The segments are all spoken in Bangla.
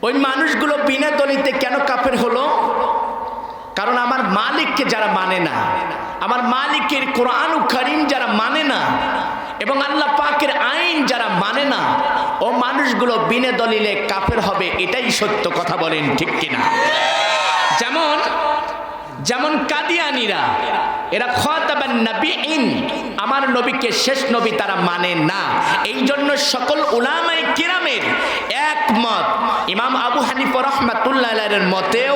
ওই মানুষগুলো বিনা দলিতে কেন কাফের হলো? কারণ আমার মালিককে যারা মানে না, আমার মালিকের কোরআন ও কারীম যারা মানে না এবং আল্লাহ পাকের আইন যারা মানে না, ও মানুষগুলো বিনা দলিলে কাফের হবে। এটাই সত্য কথা, বলেন ঠিক কিনা? যেমন কাদিয়ানীরা, এরা খাতাবান নবীন, আমার নবীকে শেষ নবী তারা মানে না। এই জন্য সকল উলামায়ে কিরামের একমত, ইমাম আবু হানিফা রাহমাতুল্লাহ আলাইহির মতেও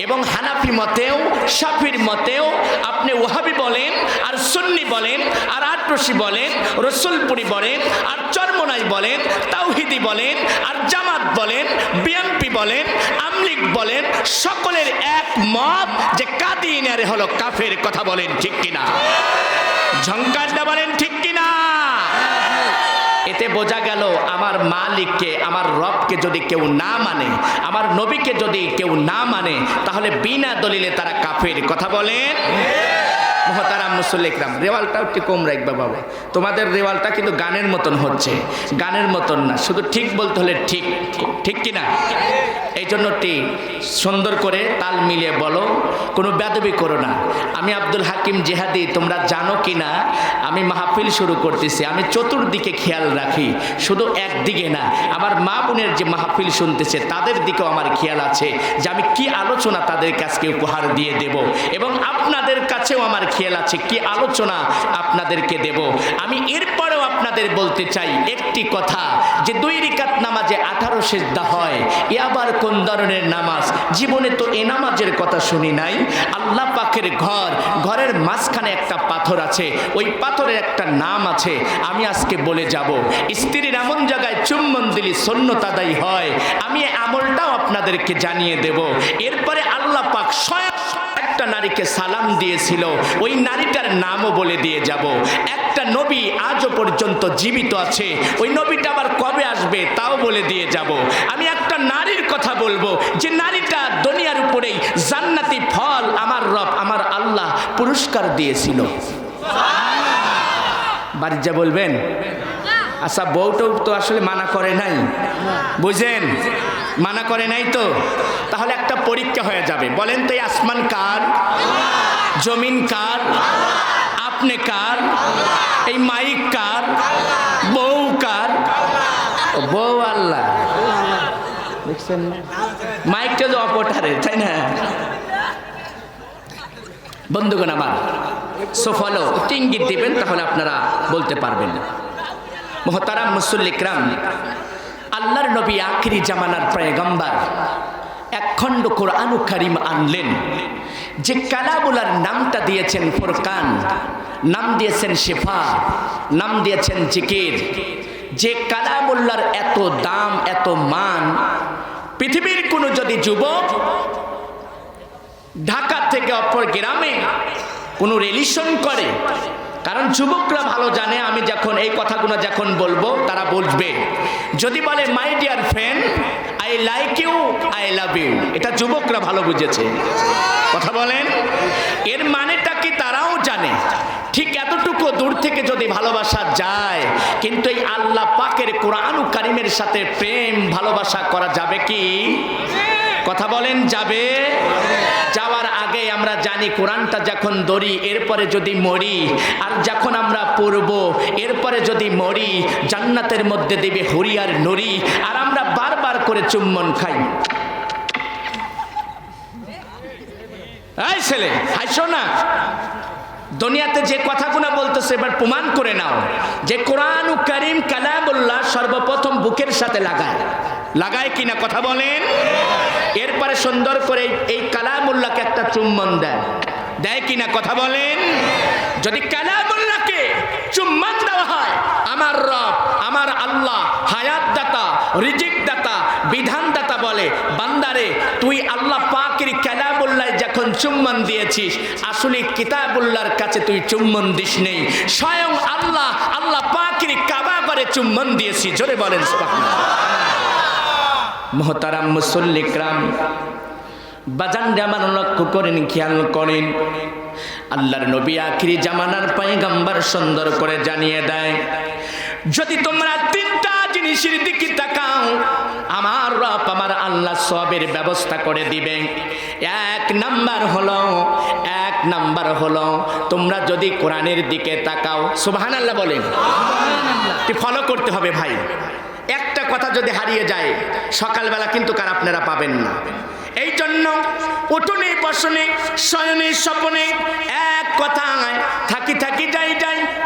এবং হানাফি মতেও, শাফির মতেও, আপনি ওয়াহাবি বলেন আর সুন্নি বলেন আর আটরশি বলেন, রসুলপুরি বলেন আর চরমনাই বলেন, তাওহিদি বলেন আর জামাত বলেন, বিএনপি বলেন, আমলিগ বলেন, সকলের একমত যে কাদিয়ানী হলো কাফের। কথা বলেন ঠিক কিনা? ঝংকারটা বলেন ঠিক কিনা? এতে বোঝা গেল আমার মালিককে, আমার রবকে যদি কেউ না মানে, আমার নবীকে যদি কেউ না মানে, তাহলে বিনা দলিলে তারা কাফের। কথা বলেন। মোহতারাম মুসল্লি ইকরাম, রেওয়ালটা একটু কম রাখবা বাবা, তোমাদের রেওয়ালটা কিন্তু গানের মতন হচ্ছে। গানের মতন না, শুধু ঠিক বলতে হলে ঠিক, ঠিক কিনা? এই জন্য সুন্দর করে তাল মিলিয়ে বলো, কোনো বেয়াদবি করো না। আমি আব্দুল হাকিম জেহাদি, তোমরা জানো কি না, আমি মাহফিল শুরু করতেছি, আমি চতুর্দিকে খেয়াল রাখি, শুধু একদিকে না। আমার মা বোনের যে মাহফিল শুনতেছে তাদের দিকেও আমার খেয়াল আছে যে আমি কি আলোচনা তাদের কাছে উপহার দিয়ে দেব, এবং আপনাদের কাছেও আমার খেয়াল আছে কি আলোচনা আপনাদেরকে দেব। আমি এরপরেও আপনাদের বলতে চাই একটি কথা, যে 2 রাকাত নামাজে 18 সিজদা হয়, এ আবার কোন ধরনের নামাজ? জীবনে তো এ নামাজের কথা শুনি নাই। আল্লাহ পাকের ঘর, ঘরের মাঝখানে একটা পাথর আছে, ওই পাথরের একটা নাম আছে, আমি আজকে বলে যাব। স্ত্রীর এমন জায়গায় চুম্বন দিলি সুন্নত আদায় হয়, আমি আমলটাও আপনাদেরকে জানিয়ে দেব। এরপরে আল্লাহ পাক স্বয়ং একটা নারীকে সালাম দিয়েছিল, ওই নারীটার নামও বলে দিয়ে যাব। একটা নবী আজও পর্যন্ত জীবিত আছে, ওই নবীটা আবার কবে আসবে তাও বলে দিয়ে যাব। আমি একটা নারীর কথা বলবো, যে নারীটা দুনিয়ার উপরেই জান্নাতি ফল আমার রব, আমার আল্লাহ পুরস্কার দিয়েছিল। বাড়ি যা বলবেন। আচ্ছা, বউটাও তো আসলে মানা করে নাই, বুঝেন? মানা করে নাই তো, তাহলে একটা পরীক্ষা হয়ে যাবে। বলেন তো, এই আসমান কার? জমিন কার? আপনি কার? এই মাইক কার? বউ কার? বউ আল্লাহ। দেখছেন মাইকটা তো অপটারে, তাই না? বন্ধুগণ আমার, সফলো ইঙ্গিত দিবেন, তাহলে আপনারা বলতে পারবেন। মুহতারাম মুসল্লি ইকরাম, আল্লাহর নবী আখিরি জামানার পয়গম্বর একখণ্ড কোরআন ও কারীম আনলেন, যে কালামুল্লাহর নামটা দিয়েছেন ফুরকান, নাম দিয়েছেন শিফা, নাম দিয়েছেন জিকির। যে কালামুল্লাহর এত দাম, এত মান, পৃথিবীর কোনো যদি যুবক ঢাকা থেকে অপর গ্রামে কোনো রিলেশন করে, কারণ যুবকরা ভালো জানে, আমি যখন এই কথাগুলো যখন বলবো তারা বুঝবে। যদি বলে my dear friend, I like you, I love you, এটা যুবকরা ভালো বুঝেছে। কথা বলেন, এর মানেটা কি তারাও জানে। ঠিক এতটুকু দূর থেকে যদি ভালোবাসা যায়, কিন্তু এই আল্লাহ পাকের কোরআন ও কারীমের সাথে প্রেম ভালোবাসা করা যাবে কি? কথা বলেন, যাবে? যাওয়ার আগে আমরা জানি কোরআনটা যখন ধরি, এরপরে যদি মরি, আর যখন আমরা পড়ব, এরপরে যদি মরি, জান্নাতের মধ্যে দেবে হরিয়ার নরি, আর আমরা বারবার করে চুম্বন খাই। এই ছেলে, হাসো না। দুনিয়াতে যে কথাগুলো বলতেছে এবার প্রমাণ করে নাও যে কোরআন ও কারীম কালামুল্লাহ সর্বপ্রথম বুকের সাথে লাগায় কিনা? কথা বলেন। এরপরে সুন্দর করে এই কালামুল্লাহকে একটা চুম্বন দেয় কিনা? কথা বলেন। যদি কালামুল্লাহকে চুম্বন দেওয়া হয়, আমার রব, আমার আল্লাহ হায়াত দাতা, রিজিক দাতা, বিধান দাতা বলে, বান্দারে তুই আল্লাহ পাকের কালামুল্লাহ যখন চুম্বন দিয়েছিস, আসলে কিতাবুল্লাহর কাছে তুই চুম্বন দিস নেই, স্বয়ং আল্লাহ পাকের কাবা করে চুম্বন দিয়েছি। জোরে বলেন সুবহানাল্লাহ। মুহতারাম মুসল্লি ইকরাম, বাজান আমার লক্ষ্য করেন, খেয়াল করেন, আল্লাহর নবী আখিরি জামানার পয়গম্বর সুন্দর করে জানিয়ে দেয়, যদি তোমরা তিনটা জিনিসের দিকে তাকাও, আমার রব আমার আল্লাহ সবের ব্যবস্থা করে দিবে। এক নাম্বার হলো তোমরা যদি কোরআনের দিকে তাকাও, সুবহানাল্লাহ বলেন, ফলো করতে হবে ভাই। একটা কথা যদি হারিয়ে যায় সকালবেলা কিন্তু কার আপনারা পাবেন না। এই জন্য উঠোনে বসনে শয়নে স্বপনে এক কথায় থাকি যাই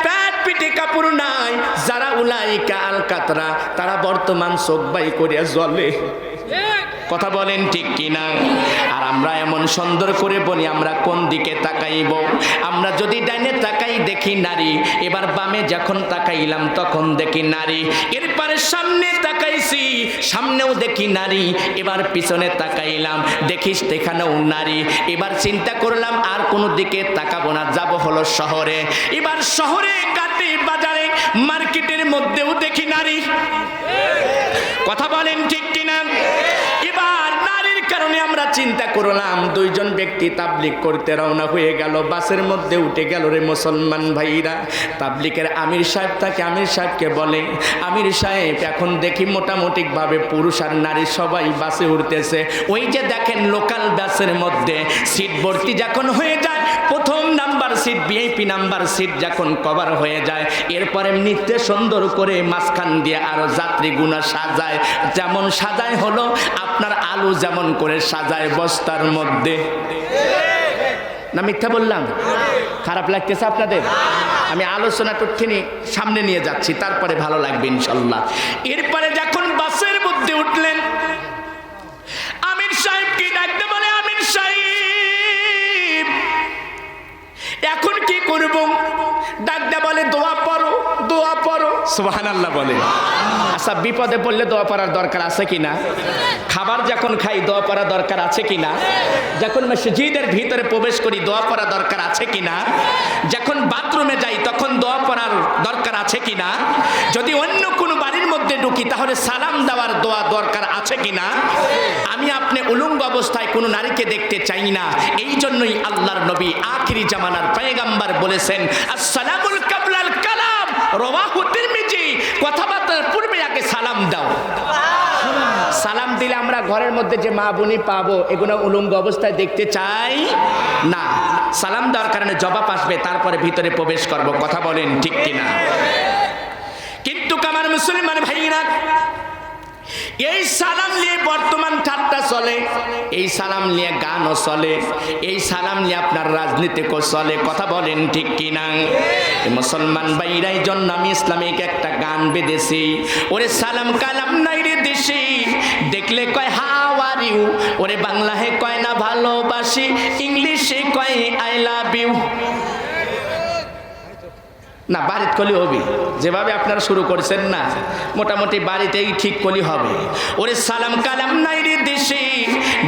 পেট পিঠে কাপড় নাই, যারা উলাইকা আল কাতরা, তারা বর্তমান চোখ বাই করিয়া জ্বলে। কথা বলেন ঠিক কিনা? আর আমরা এমন সুন্দর করে বলি আমরা কোন দিকে তাকাইব। আমরা যদি ডাইনে তাকাই দেখি নারী, এবার বামে যখন তাকাইলাম তখন দেখি নারী, এরপরে সামনে তাকাইছি সামনেও দেখি নারী, এবার পিছনে তাকাইলাম দেখিস সেখানেও নারী। এবার চিন্তা করলাম আর কোনো দিকে তাকাবো না, যাব হলো শহরে। এবার শহরে ঘাটে বাজারে মার্কেটের মধ্যেও দেখি নারী। কথা বলেন ঠিক কিনা? এবার নারীর কারণে আমরা চিন্তা করলাম, দুইজন ব্যক্তি তাবলিগ করতে রওনা হয়ে গেল, বাসের মধ্যে উঠে গেল রে মুসলমান ভাইরা। তাবলিগের আমির সাহেব তাকে আমির সাহেবকে বলে, আমির সাহেব এখন দেখি মোটামুটি ভাবে পুরুষ আর নারী সবাই বাসে উঠতেছে। ওই যে দেখেন লোকাল বাসের মধ্যে সিট ভর্তি যখন হয়ে যায়, প্রথম number seat VIP number seat যখন কভার হয়ে যায়, এরপরে নিত্যে সুন্দর করে মাঝখান দিয়ে আরো যাত্রীগুনা সাজায়। যেমন সাজায় হলো আপনার আলু যেমন করে সাজায় বস্তার মধ্যে। না মিথ্যা বললাম? খারাপ লাগতেছে আপনাদের? আমি আলোচনা টুকখানি সামনে নিয়ে যাচ্ছি, তারপরে ভালো লাগবে ইনশাল্লাহ। এরপরে যখন বাসের মধ্যে উঠলেন, আমির সাহেবকে ডাকতে বলে, আমির সাহেব এখন কি করব? ডাকতে বলে দোয়া পড়ো, দোয়া পড়ো। সুবহানাল্লাহ বলে। আচ্ছা, বিপদে পড়লে দোয়া পড়ার দরকার আছে কিনা? খাবার যখন খাই দোয়া পড়া দরকার আছে কিনা? যখন মসজিদের ভিতরে প্রবেশ করি দোয়া পড়া দরকার আছে কিনা? যখন বাথরুমে যাই তখন দোয়া পড়ার দরকার আছে কিনা? যদি অন্য কোনো বাড়ির মধ্যে ঢুকি তাহলে সালাম দেওয়ার দোয়া দরকার আছে কিনা? আমি আপনি উলঙ্গ অবস্থায় কোনো নারীকে দেখতে চাই না। এই জন্যই আল্লাহর নবী আখিরি জামানার পয়গম্বর বলেছেন, আসসালামুল কাবলাল কালাম, রাওয়াহু তিরমিজি, কথাবার্তার পূর্বে আগে সালাম দাও। সালাম দিলে আমরা ঘরের মধ্যে যে মা বোনি পাবো, এগুলো উলঙ্গ অবস্থায় দেখতে চাই না। সালাম দেওয়ার কারণে জবাব আসবে, তারপরে ভিতরে প্রবেশ করব। কথা বলেন ঠিক কিনা? কিন্তু আমার মুসলমান ভাইরা, এই সালাম নিয়ে বর্তমান ঠাট্টা চলে, এই সালাম নিয়ে গানও চলে, এই সালাম নিয়ে আপনার রাজনীতিকও চলে। কথা বলেন ঠিক কিনা? মুসলমান ভাইরাই জন্য আমি ইসলামিক একটা গান বেঁধেছি, ওরে সালাম কালাম নাই রে দেশে, দেখলে কয় হাউ আর ইউ, ওরে বাংলায় কয় না ভালোবাসি, ইংলিশে কয় আই লাভ ইউ। না, বাড়িতে কলি হবে, যেভাবে আপনারা শুরু করেছেন না, মোটামুটি বাড়িতেই ঠিক কলি হবে। ওরে সালাম কালাম নাই রে দেশে,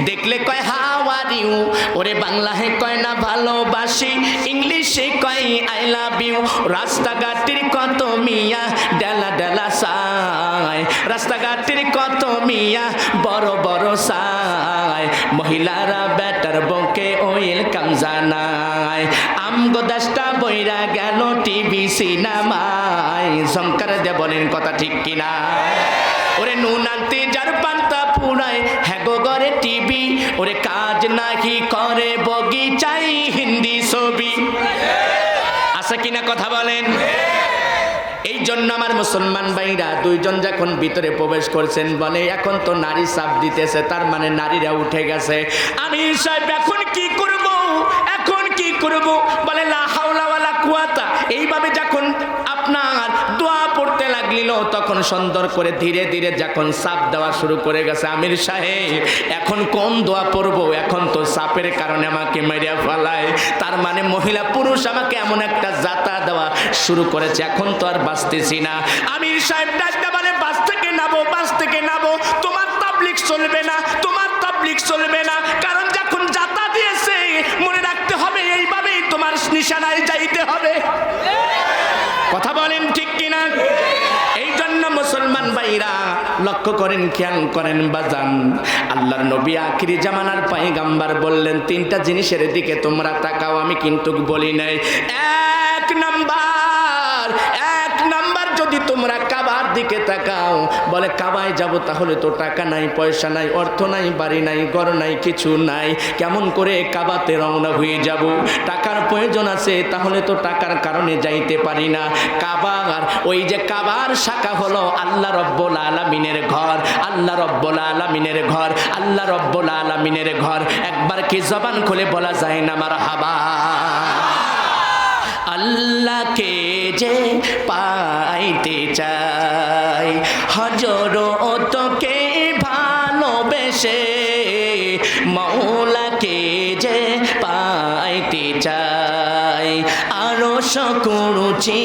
দেখলে কয় হাউ আর ইউ, ওরে বাংলায় কয় না ভালোবাসি, ইংলিশে কয় আই লাভ ইউ। রাস্তাঘাটের কত মিয়া ডেলা ডেলা সাই, রাস্তাঘাটের কত মিয়া বড় বড় সাই, মহিলারা বেটার বকে ওয়েলকাম জানায়, আমগো দেশটা বইরা গেল টিভি সিনেমায়। শঙ্কর দেব বলেন কথা ঠিক কিনা? ওরে নুন আনতে যার পান্তা পুরায়, হ্যাঁ গো ঘরে টিভি, ওরে কাজ নাকি করে বগিচাই হিন্দি ছবি। আছে কিনা কথা বলেন? এই জন্য আমার মুসলমান ভাইরা, দুইজন যখন ভিতরে প্রবেশ করছেন, বলে এখন তো নারী চাপ দিতেছে, তার মানে নারীরা উঠে গেছে। আমির সাহেব এখন কি করব, এখন কি করব? বলে লা হাওলা ওয়ালা কুওয়াতা। এইভাবে যখন আপনার দোয়া পড়তে লাগলিল, তখন সুন্দর করে ধীরে ধীরে যখন চাপ দেওয়া শুরু করে গেছে, আমির সাহেব এখন কোন দোয়া পড়বো? এখন তো চাপের কারণে আমাকে মেরিয়া ফেলায়, তার মানে মহিলা পুরুষ আমাকে এমন একটা যাতা দেওয়া শুরু করেছে, এখন তো আর বাঁচতেছি না। আমির সাহেব ডাকতে বলে, বাস থেকে নামো, বাস থেকে নামো, তোমার তাবলিগ চলবে না, তোমার তাবলিগ চলবে না। কারণ যখন যাতা দিয়েছে, মনে রাখতে হবে এইভাবেই তোমার নিশানায় যাইতে হবে। কথা বলেন ঠিক কিনা? এই জন্য মুসলমান ভাইরা লক্ষ্য করেন, খেয়াল করেন বাজান, আল্লাহর নবী আখিরি জামানার পয়গম্বর বললেন তিনটা জিনিসের দিকে তোমরা তাকাও, আমি কিন্তু বলি নাই। এক নাম্বার যদি তোমরা দিকে তাকাও। বলে কাবায় যাব, তাহলে তো টাকা নাই, পয়সা নাই, অর্থ নাই, বাড়ি নাই, ঘর নাই, কিছু নাই, কেমন করে কাবাতে রওনা হয়ে যাব? টাকার প্রয়োজন আছে, তাহলে তো টাকার কারণে যাইতে পারি না। কাবার ওই যে কাবার শাখা হলো আল্লাহ রব্বুল আলামিনের ঘর, আল্লাহ রব্বুল আলামিনের ঘর, আল্লাহ রব্বুল আলামিনের ঘর। একবার কি জবান খুলে বলা যায় না মারহাবা? আল্লাহকে যে পাইতে চাই, হযরতকে ভালোবেসে, মওলাকে যে পাইতে চাই, আরশ কুরসি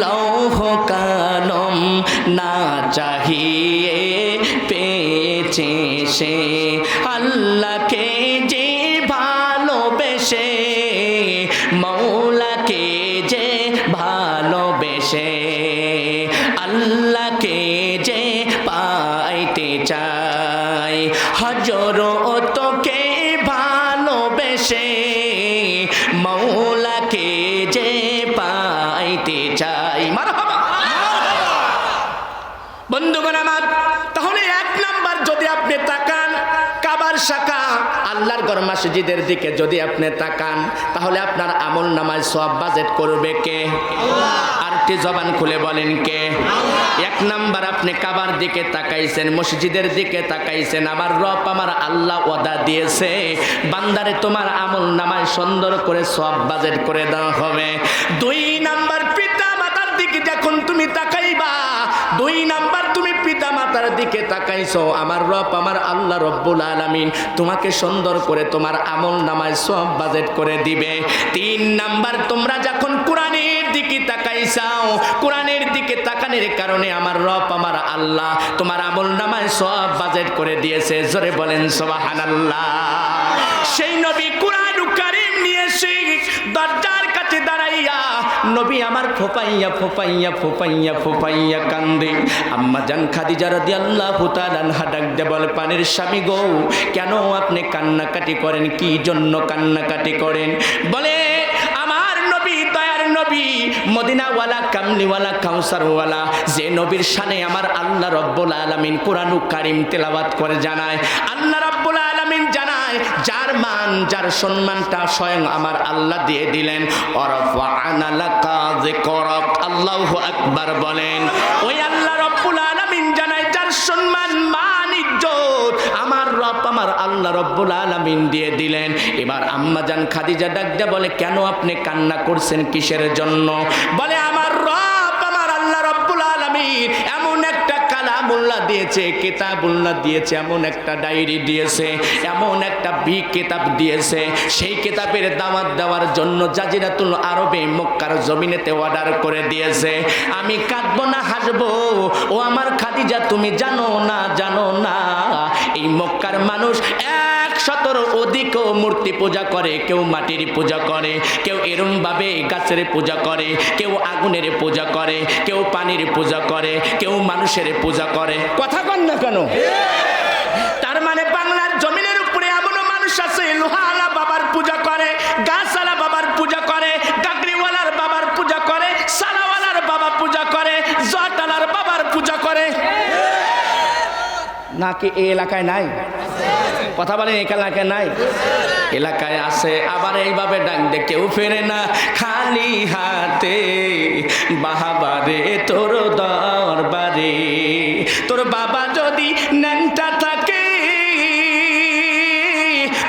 লৌহ কলম না চাহিয়ে পেয়েছে সে। আল্লাহকে যে ভালোবেসে, মওলাকে যে ভালোবেসে, আল্লাহকে যে পাইতে চাই, হযরতকে ভালোবেসে, মওলাকে যে পাইতে চাই। মারহাবা। বন্ধুগণ আমার, তাহলে এক নাম্বার যদি আপনি তাকান কাবার শাখা আল্লাহর ঘর মসজিদের দিকে যদি আপনি তাকান, তাহলে আপনার আমল নামায় সওয়াব বাজেট করবে কে? আরটি জবান খুলে বলেন কে? এক নাম্বার আপনি কাবার দিকে তাকাইছেন, মসজিদের দিকে তাকাইছেন, আমার রব আমার আল্লাহ ওয়াদা দিয়েছে, বান্দারে তোমার আমল নামায় সুন্দর করে সওয়াব বাজেট করে দেওয়া হবে। দুই নাম্বার পিতা মাতার দিকে যখন তুমি তাকাইবা, দুই নাম্বার তুমি পিতা মাতার দিকে তাকাইছো, আমার রব আমার আল্লাহ রব্বুল আলামিন তোমাকে সুন্দর করে তোমার আমল নামায় সওয়াব বাজেট করে দিবে। তিন নাম্বার তোমরা যখন কোরআনের দিকে তাকাইছাও, কোরআনের দিকে তাকানোর কারণে আমার রব আমার আল্লাহ তোমার আমল নামায় সওয়াব বাজেট করে দিয়েছে। জোরে বলেন সুবহানাল্লাহ। সেই নবী কুরআনুল কারীম নিয়ে এসে দরজার কাছে দাঁড়াইয়া নবী আমার ফোপাইয়া ফোপাইয়া ফোপাইয়া ফোপাইয়া কান্দে। আম্মা জান খাদিজা রাদিয়াল্লাহু তাআলা আনহা ডাক দিয়ে বলে, পানির স্বামী গো, কেন আপনি কান্নাকাটি করেন? কি জন্য কান্নাকাটি করেন? বলে আমার নবী, দয়ার নবী, মদিনাওয়ালা, কামলিওয়ালা, কাউসারওয়ালা, যে নবীর শানে আমার আল্লাহ রব্বুল আলামিন কুরআনুল কারীম তেলাওয়াত করে জানায়, আল্লাহ রব্বুল আলামিন জানায়, যার মান যার সম্মানটা স্বয়ং আমার আল্লাহ দিয়ে দিলেন। ওয়ারাফা'না লাকা যিকরাক, আল্লাহু আকবার বলেন। ওই আল্লাহ রব্বুল আলামিন জানায়, যার সম্মান মান ইজ্জত আমার রব আমার আল্লাহ রব্বুল আলামিন দিয়ে দিলেন। এবার আম্মা জান খাদিজা ডাক দিয়ে বলে, কেন আপনি কান্না করছেন, কিসের জন্য? বলে আমার রব আমার আল্লাহ রব্বুল আলামিন এমন একটা কালামুল্লাহ দিয়েছে, কিতাবুল্লাহ দিয়েছে, এমন একটা ডায়েরি দিয়েছে, এমন একটা কিতাব দিয়েছে, সেই কিতাবের দাওয়াত দেওয়ার জন্য জাজিরাতুল আরবে মক্কার জমিনেতে অর্ডার করে দিয়েছে। আমি কাঁদবো না হাসবো? ও আমার খাদিজা, তুমি জানো না, জানো না, এই মক্কার মানুষ 100-র অধিক মূর্তি পূজা করে, কেউ মাটির পূজা করে, কেউ এরম ভাবে গাছের পূজা করে, কেউ আগুনের পূজা করে, কেউ পানির পূজা করে, কেউ মানুষের পূজা করে। কথা কন না কেন? তার মানে বাংলার জমিনের উপরে এমন মানুষ আছে লোহাওয়ালা বাবার পূজা করে, গাছওয়ালা বাবার পূজা করে, গাগরিওয়ালার বাবার পূজা করে, সালাওয়ালার বাবা পূজা করে, জটালার বাবার পূজা করে। নাকি এই এলাকায় নাই? কথা বলেন, এই এলাকায় নাই? এলাকায় আছে। আবার এইভাবে ডাক দে, কেউ ফেরে না খালি হাতে, বাহাবারে তোর দরবারে। তোর বাবা যদি ন্যাংটা থাকে,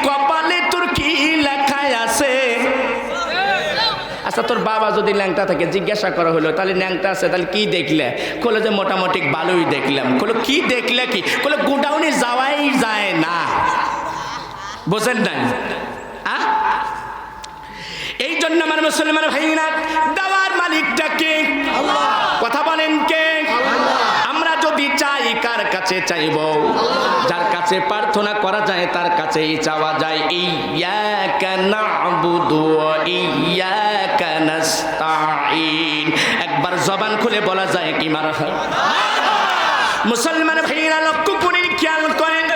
কপালে তোর কি লেখায় আছে? আচ্ছা, তোর বাবা যদি ল্যাংটা থাকে, জিজ্ঞাসা করা হলো তাহলে ল্যাংটা আছে, তাহলে কি দেখলে? বলে যে মোটামুটি ভালোই দেখলাম। বলো কি দেখলে? কি বলে গোডাউনে যাওয়াই যায় না, বোঝেন নাই? এই জন্য আমার মুসলমান ভাইরা, দেওয়ার মালিকটা কে? আল্লাহ। কথা বলেন কে? আল্লাহ। আমরা যদি চাই, কার কাছে চাইব? যার কাছে প্রার্থনা করা যায় তার কাছেই চাওয়া যায়। ইয়্যাকা না'বুদু ওয়া ইয়্যাকা নাস্তাঈন। একবার জবান খুলে বলা যায় কি মারহাবা? মুসলমান ভাইরা লক্ষ্য করেন, খেয়াল করেন,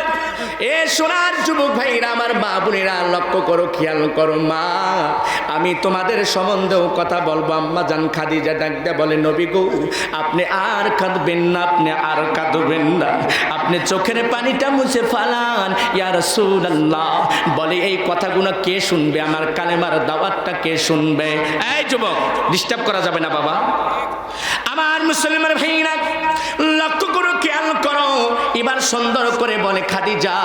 এ সোনার যুবক ভাইরা, আমার মা বোনেরা, লক্ষ্য করো, খেয়াল করো। মা, আমি তোমাদের সম্বন্ধেও কথা বলবো। আম্মা জান খাদিজা ডাক দেয়া বলে, নবী গো, আপনি আর কাঁদবেন না, আপনি আর কাঁদবেন না, আপনি চোখের পানিটা মুছে ফালান ইয়া রাসূলুল্লাহ। বলে, এই কথাগুলো কে শুনবে? আমার কালেমার দাওয়াতটা কে শুনবে? এই যুবক, ডিস্টার্ব করা যাবে না বাবা। আমার মুসলমান ভাইরা, লক্ষ্য করো, খেয়াল করো। এবার সুন্দর করে বলে, খাদিজা,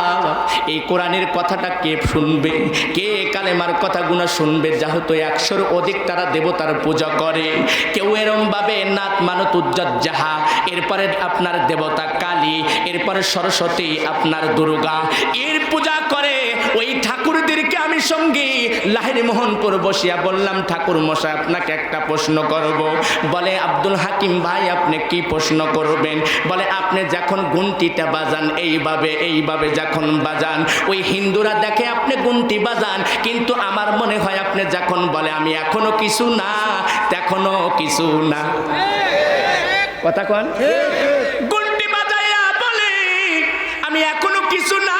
এই কোরআনের কথাটা কে শুনবে? কে কালেমার কথাগুলো শুনবে? যেহেতু 100-র অধিক তারা দেবতার পূজা করে। কেউ এরম ভাবে নাত মানত উজ্জত যাহা, এরপরে আপনার দেবতা কালী, এরপরে সরস্বতী, আপনার দুর্গা, এর পূজা করে। ওই ঠাকুরদেরকে আমি সঙ্গে লাহিড়ী মোহনপুর বসিয়া বললাম, ঠাকুর মশাই, আপনাকে একটা প্রশ্ন করব। বলে, আব্দুল হাকিম ভাই, আপনি কি প্রশ্ন করবেন? বলে, আপনি যখন ঘন্টিটা বাজান, এইভাবে এইভাবে যখন বাজান, ওই হিন্দুরা দেখে আপনি ঘন্টি বাজান, কিন্তু আমার মনে হয় আপনি যখন বলে আমি এখনো কিছু না, তখনও কিছু না। কথা কন, ঘন্টি বাজাইয়া বলে আমি এখনো কিছু না,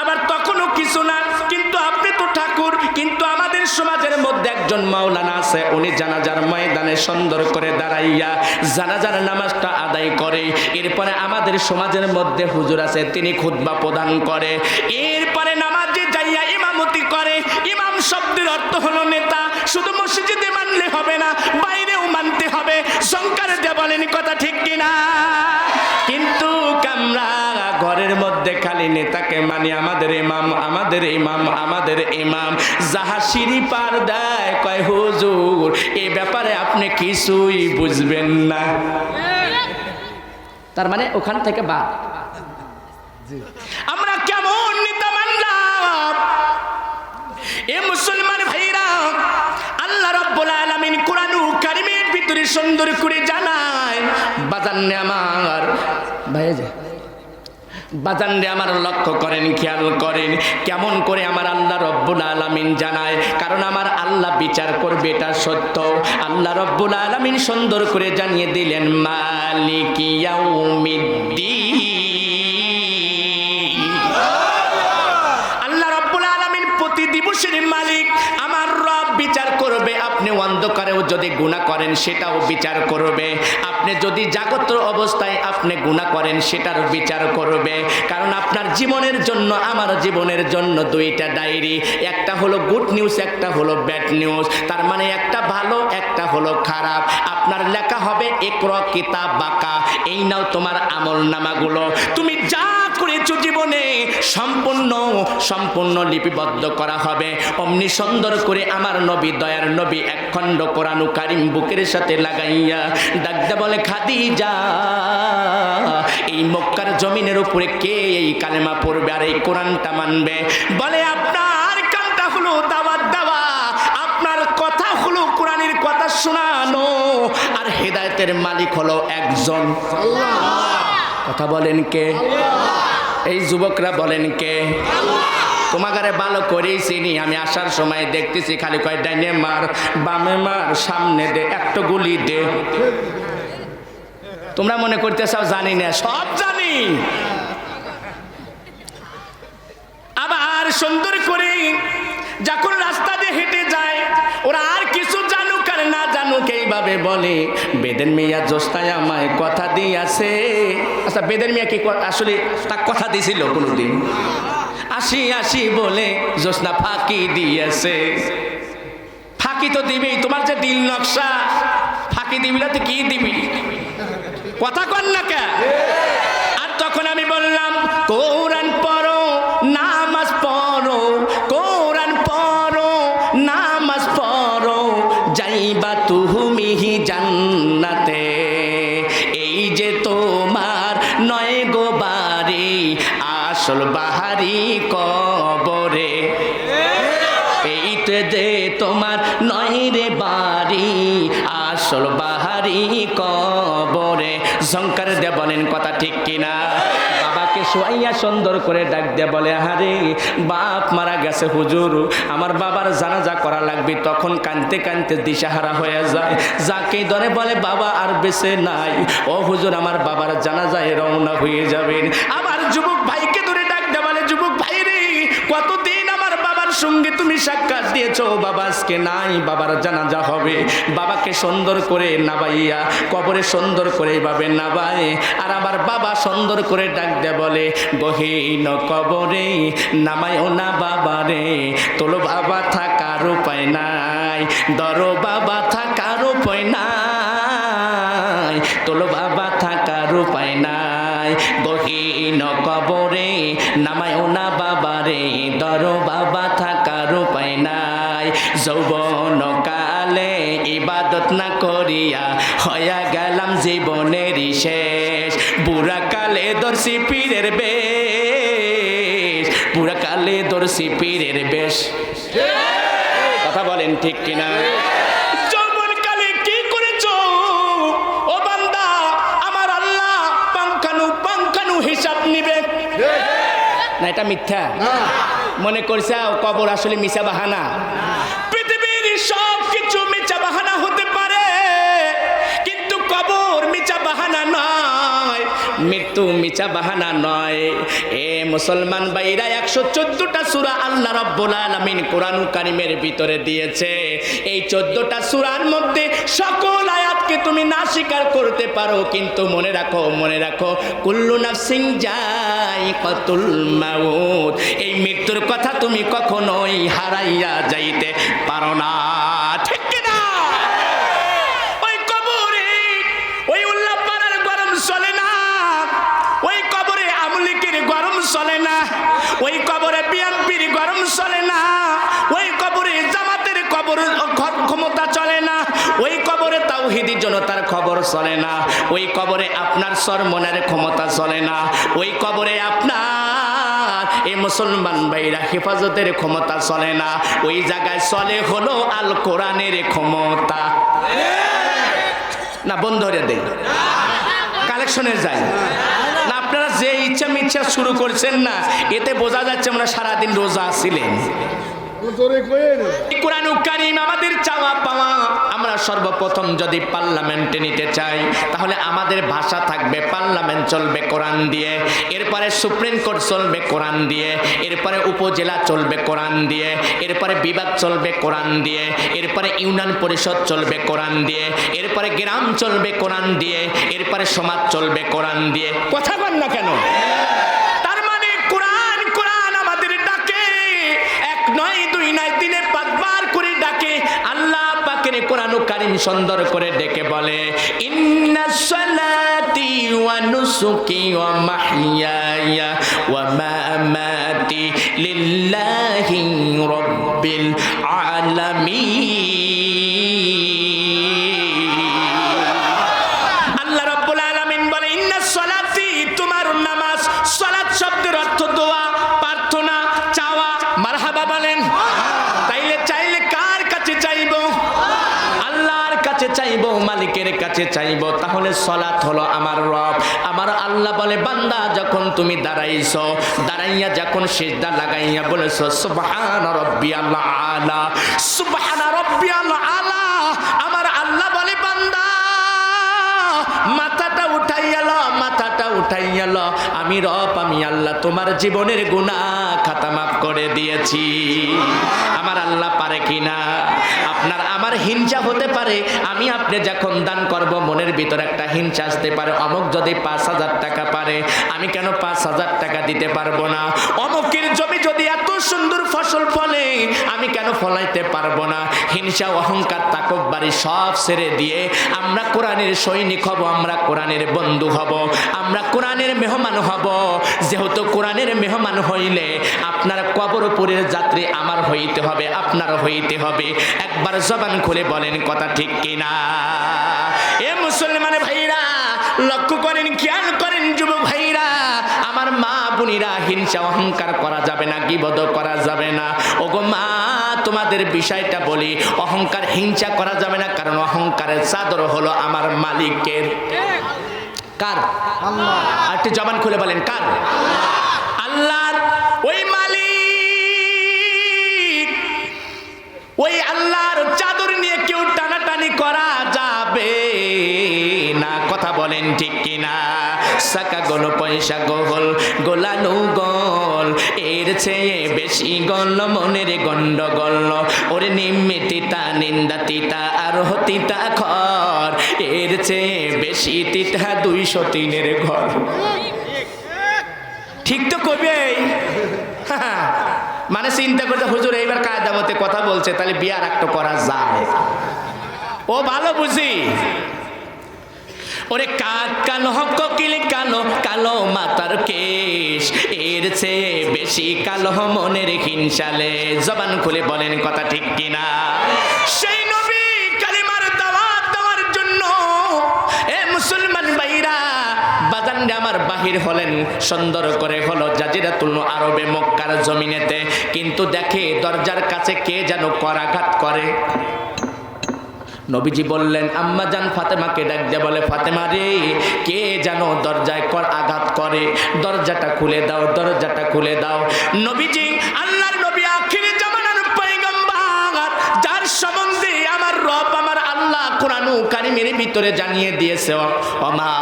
আবার তখনও কিছু না, কিন্তু আপনি তো ঠাকুর। কিন্তু আমাদের সমাজের মধ্যে একজন মাওলানা আছে, উনি জানাজার ময়দানে সুন্দর করে দাঁড়াইয়া জানাজার নামাজটা আদায় করে। এরপরে আমাদের সমাজের মধ্যে হুজুর আছে, তিনি খুতবা প্রদান করে। এরপরে নামাজে যাইয়া ইমামতি করে। ইমাম শব্দের অর্থ হলো নেতা। শুধু মসজিদে মানলে হবে না, বাইরেও মানতে হবে। সংকারে দিয়ে বলেন, কথা ঠিক কিনা? কিন্তু আমরা ঘরের মধ্যে খালি নেতাকে মানি, আমাদের ইমাম, আমাদের ইমাম, আমাদের ইমাম। যাহা সিঁড়ি পার দেয় কয়, হুজুর, এই ব্যাপারে আপনি কিছুই বুঝবেন না। তার মানে ওখান থেকে বাদ। আমরা কেমন নেতা মানলাম? এ মুসলমান ভাইরা, আল্লাহ রাব্বুল আলামিন কোরআনুল কারীমের ভিতরে সুন্দর করে জানায়, বাজান্নে আমার ভাইজা, বাজানরে আমার, লক্ষ্য করেন, খেয়াল করেন কেমন করে আমার আল্লাহ রব্বুল আলামিন জানায়। কারণ আমার আল্লাহ বিচার করবে, এটা সত্য। আল্লাহ রব্বুল আলামিন সুন্দর করে জানিয়ে দিলেন, মালিকি ইয়াউমিদ্দিন। আল্লাহ রব্বুল আলামিন প্রতি দিবসের মালিক। আমার রব বিচার করবে। আপনি অন্ধকারেও যদি গুনাহ করেন, সেটাও বিচার করবে। আপনি যদি জাগ্রত অবস্থায় আপনি গুনাহ করেন, সেটারও বিচার করবে। কারণ আপনার জীবনের জন্য, আমার জীবনের জন্য দুইটা ডায়েরি, একটা হলো গুড নিউজ, একটা হলো ব্যাড নিউজ। তার মানে একটা ভালো, একটা হলো খারাপ। আপনার লেখা হবে ইকরা কিতাবাকা, এই নাও তোমার আমল নামাগুলো। তুমি যা করেছো জীবনে সম্পূর্ণ সম্পূর্ণ লিপিবদ্ধ করা হবে। অমনি সুন্দর করে আমার নবী, দয়ার নবী, এক খণ্ড কোরআন কারীম বুকের সাথে লাগাইয়া ডাকতে বলে, খাদিজা, এই মক্কার জমিনের উপরে কে এই কালেমা পড়বে আর এই কোরআনটা মানবে? বলে, আপনার কামটা হলো দাওয়াত দেওয়া, আপনার কথা হলো কোরআনের কথা শোনানো, আর হেদায়েতের মালিক হলো একজন আল্লাহ। কথা বলেন কে? এই যুবকরা বলেন কে? তোমাগারে ভালো করেই চিনি। আমি আসার সময় দেখতেছি খালি কয় ডাইনে মার, বামে মার, সামনে দে, একটা গুলি দে। তোমরা মনে করতে চাও জানি না, সব জানি। আবার সুন্দর করে যখন রাস্তা দিয়ে হেঁটে যায়, ওরা আর কিছু জানুক আর না জানুক, এইভাবে বলে, বেদের মিয়া জোস্তায় আমায় কথা দিয়েছে। আচ্ছা, বেদের মিয়া কি আসলে তার কথা দিয়েছিল কোনোদিন? আসি আসি বলে জোসনা ফাঁকি দিয়েছে। ফাঁকি তো দিবি, তোমার যে দিল নকশা, ফাঁকি দিবি না তো কি দিবি? কথা কন না কে? আর তখন আমি বললাম, কোরআন পড়ো, নামাজ পড়ো, কোরআন পড়ো, নামাজ পড়ো, যাইবা তুমি জান্নাতে। এই যে তোমার নয় গো বাড়ি, আসল বাহারি কবরে। এইতে যে তোমার নয় রে বাড়ি, আসল বাহারি কবরে। ঝংকার দিয়ে বলেন, কথা ঠিক কিনা? বাবাকে শোয়াইয়া সুন্দর করে ডাক দিয়ে বলে, আরে বাপ মারা গেছে হুজুর, আমার বাবার জানাজা করা লাগবে। তখন কানতে কানতে দিশাহারা হয়ে যায়। যাকে ধরে বলে, বাবা আর বেঁচে নাই। ও হুজুর, আমার বাবার জানাজায় রওনা হয়ে যাবেন। আবার যুবক ভাইকে ধরে ডাক দিয়ে বলে, সঙ্গে তুমি সাক্ষাৎ দিয়েছো, বাবা আজকে নাই, বাবার জানাজা হবে, বাবাকে সুন্দর করে নাবাইয়া কবরে সুন্দর করে এইভাবে নাবায়, আর আবার বাবা সুন্দর করে ডাক দেয় বলে, গহীন কবরে নামায়ও না বাবারে, তোলো বাবা থাকার উপায় নাই, ধরো বাবা থাকার উপায় নাই, তোলো বাবা থাকার উপায় নাই, গহীন কবরে নামায়ও না বাবারে, ধরো বাবা থাকার উপায় নাই। যৌবন কালে ইবাদত না করিয়া হইয়া গেলাম জীবনেরই শেষ, বুড়া কালে দর্শি পীরের বেশ, বুড়া কালে দর্শি পীরের বেশ। কথা বলেন ঠিক কিনা? যৌবন কালে কি করেছো ও বান্দা, আমার আল্লাহ পাঙ্কানু হিসাব নিবে না। এটা মিথ্যা মনে করছে কবর আসলে মিছা বাহানা। পৃথিবীর সব কিছু মিছা বাহানা হতে পারে, কিন্তু কবর মিছা বাহানা নয়, মৃত্যু মিছা বাহানা নয়। এ মুসলমান ভাইরা, 114টা সূরা আল্লাহ রাব্বুল আলামিন কোরআনুল কারীমের ভিতরে দিয়েছে। এই 14টা সূরার মধ্যে সকল আয়াতকে তুমি না স্বীকার করতে পারো, কিন্তু মনে রাখো কুল্লু নাফসিন যায়িকাতুল মাউত, এই মৃত্যুর কথা তুমি কখনোই হারাইয়া যাইতে পারো না। ঠিক কিনা? ওই কবরে ওই উল্লাপাড়ার গরম চলে না, ওই কবরে আমলিকের গরম চলে না, ওই কবরে বিএনপির গরম চলে না, ওই কবরে জামাতের কবর ক্ষমতা চলে না, ওই কবরে তাওহীদি জনতার খবর চলে না, ওই কবরে আপনার সরমনের ক্ষমতা চলে না, ওই কবরে আপনার এই মুসলমান ভাইরা হেফাজতের ক্ষমতা চলে না, ওই জায়গায় চলে হলো আল কোরআনের ক্ষমতা। না বন্ধ করে দেই, কালেকশনে যাই না। আপনারা যে ইচ্ছা শুরু করছেন না, এতে বোঝা যাচ্ছে আমরা সারাদিন রোজা ছিলেন। কোরআনুল কারীম আমাদের চাওয়া পাওয়া। আমরা সর্বপ্রথম যদি পার্লামেন্টে নিতে চাই, তাহলে আমাদের ভাষা থাকবে, পার্লামেন্ট চলবে কোরআন দিয়ে, এরপরে সুপ্রিম কোর্ট চলবে কোরআন দিয়ে, এরপরে উপজেলা চলবে কোরআন দিয়ে, এরপরে বিভাগ চলবে কোরআন দিয়ে, এরপরে ইউনিয়ন পরিষদ চলবে কোরআন দিয়ে, এরপরে গ্রাম চলবে কোরআন দিয়ে, এরপরে সমাজ চলবে কোরআন দিয়ে। কথা বল না কেন? কোরআনুল কারীম সুন্দর করে ডেকে বলে, ইন্নাস সালাতি ওয়া নুসুকি ওয়া মাহইয়ায়া ওয়া মামাতি লিল্লাহি রাব্বিল আলামিন। আল্লাহ রাব্বুল আলামিন বলে, ইন্নাস সালাতি, তোমার নামাজ। সালাত শব্দের অর্থ দোয়া, প্রার্থনা, চাওয়া। মারহাবা বলেন। তাইলে চাইলে কার কাছে চাইবো? চাইবো, মালিকের কাছে চাইবো। তাহলে সালাত হলো আমার রব, আমার আল্লাহ বলে, বান্দা যখন তুমি দাঁড়াইছো, দাঁড়াইয়া যখন সিজদা লাগাইয়া বলেছো সুবহান রাব্বিয়াল আলা, সুবহান রাব্বিয়াল আলা, আমার আল্লাহ বলে, বান্দা মাথাটা উঠাইয়া লো, আমি রব, আমি আল্লাহ তোমার জীবনের গুনাহ খাতা মাফ করে দিয়েছি। আমার আল্লাহ পারে কিনা? আপনার আমার হিংসা হতে পারে, আমি আপনি যখন দান করব মনের ভিতরে একটা হিংসা আসতে পারে, অমুক যদি 5,000 টাকা পারে, আমি কেন 5,000 টাকা দিতে পারবো না? অমুকের জমি যদি এত সুন্দর ফসল ফলে, আমি কেন ফলাইতে পারবো না? হিংসা, অহংকার, তাকব্বুরি সব ছেড়ে দিয়ে আমরা কোরআনের সৈনিক হব, আমরা কোরআনের বন্ধু হব, আমরা কোরআনের মেহমান হব। যেহেতু কোরআনের মেহমান হইলে আপনার কবরপুরের যাত্রী আমার হইতে হবে, আপনার হইতে হবে। একবার জবান খুলে বলেন কথা ঠিক কিনা? এ মুসলমান ভাইরা, লক্ষ্য করেন, খেয়াল করেন যুবক ভাইরা, আমার মা বোনেরা, হিংসা অহংকার করা যাবে না, গীবত করা যাবে না। ওগো মা, তোমাদের বিষয়টা বলি, অহংকার হিংসা করা যাবে না, কারণ অহংকারের চাদর হলো আমার মালিকের। কার? আল্লাহ। আর একটু জবান খুলে বলেন, কার? আল্লাহর। ওই মালিক, ওই আল্লাহর চাদর নিয়ে কেউ টানাটানি করা যাবে না। কথা বলেন ঠিক কিনা? সাকা গোল পয়সা গোল গোলানো গোল, এর চেয়ে বেশি গল মনের গন্ডগোল, ওরে নিম্নে তিতা নিন্দা তিতা আর তিতা খর, এর চেয়ে বেশি তিতা 203-এর ঘর। ঠিক তো কবে মানে চিন্তা করতে হুজুর এইবার কায়দা মতে কথা বলছে, তাহলে বিয়ার একটা করা যায়। ও ভালো বুঝি। ওরে কাক কালো কোকিল কালো, কালো মাতার কেশ, এর চেয়ে বেশি কালো মনের হিংসালে। জবান খুলে বলেন কথা ঠিক কিনা? সেই নবী কালিমার দাওয়াত দেওয়ার জন্য এ মুসলমান ভাইরা বাজানরে আমার বাহির হলেন, সুন্দর করে হলো জাজিরাতুল আরবে মক্কার জমিনেতে। কিন্তু দেখে দরজার কাছে কে যেন করাঘাত করে। নবীজি বললেন আম্মা জান ফাতেমাকে ডাক দিয়ে বলে, ফাতেমা রে, কে যেন দরজায় আঘাত করে, দরজাটা খুলে দাও, দরজাটা খুলে দাও। নবীজি আল্লাহর নবী আখিরি জামানার পয়গম্বর, যার সম্বন্ধে আমার রব আমার আল্লাহ কোরআনুল কারীমের ভিতরে জানিয়ে দিয়েছে, ওমা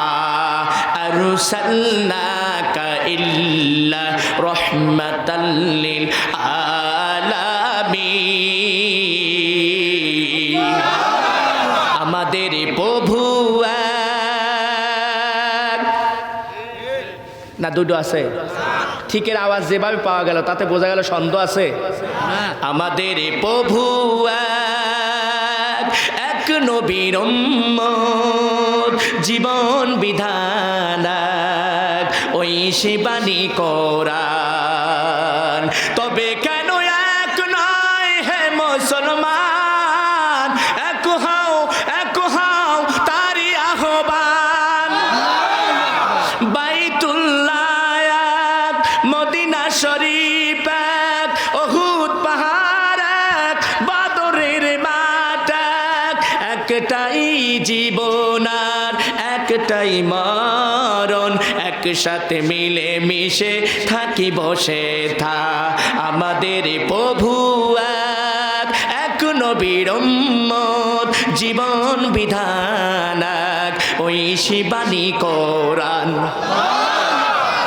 আরসালনাকা ইল্লা রাহমাতাল লিল আলামিন। আমাদের প্রভু না দুটো আছে, ঠিকের আওয়াজ যেভাবে পাওয়া গেল তাতে বোঝা গেল সন্দেহ আছে। আমাদের প্রভু এক নবীর উম্মত, জীবন বিধান ওই সে বাণী কোরআন। তবে কেন এক নয় হে মুসলমান, এক হও তারি আহ্বান। বাইতুল্লাহ এক, মদিনা শরীফ এক, উহুদ পাহাড় এক, বদরের মাঠ এক, একটাই জীবন আর একটাই মরণ, একসাথে মিলে মিশে থাকি বসে থা। আমাদের প্রভু এক নবীর উম্মত, জীবন বিধান ওই শিবানী কোরআন।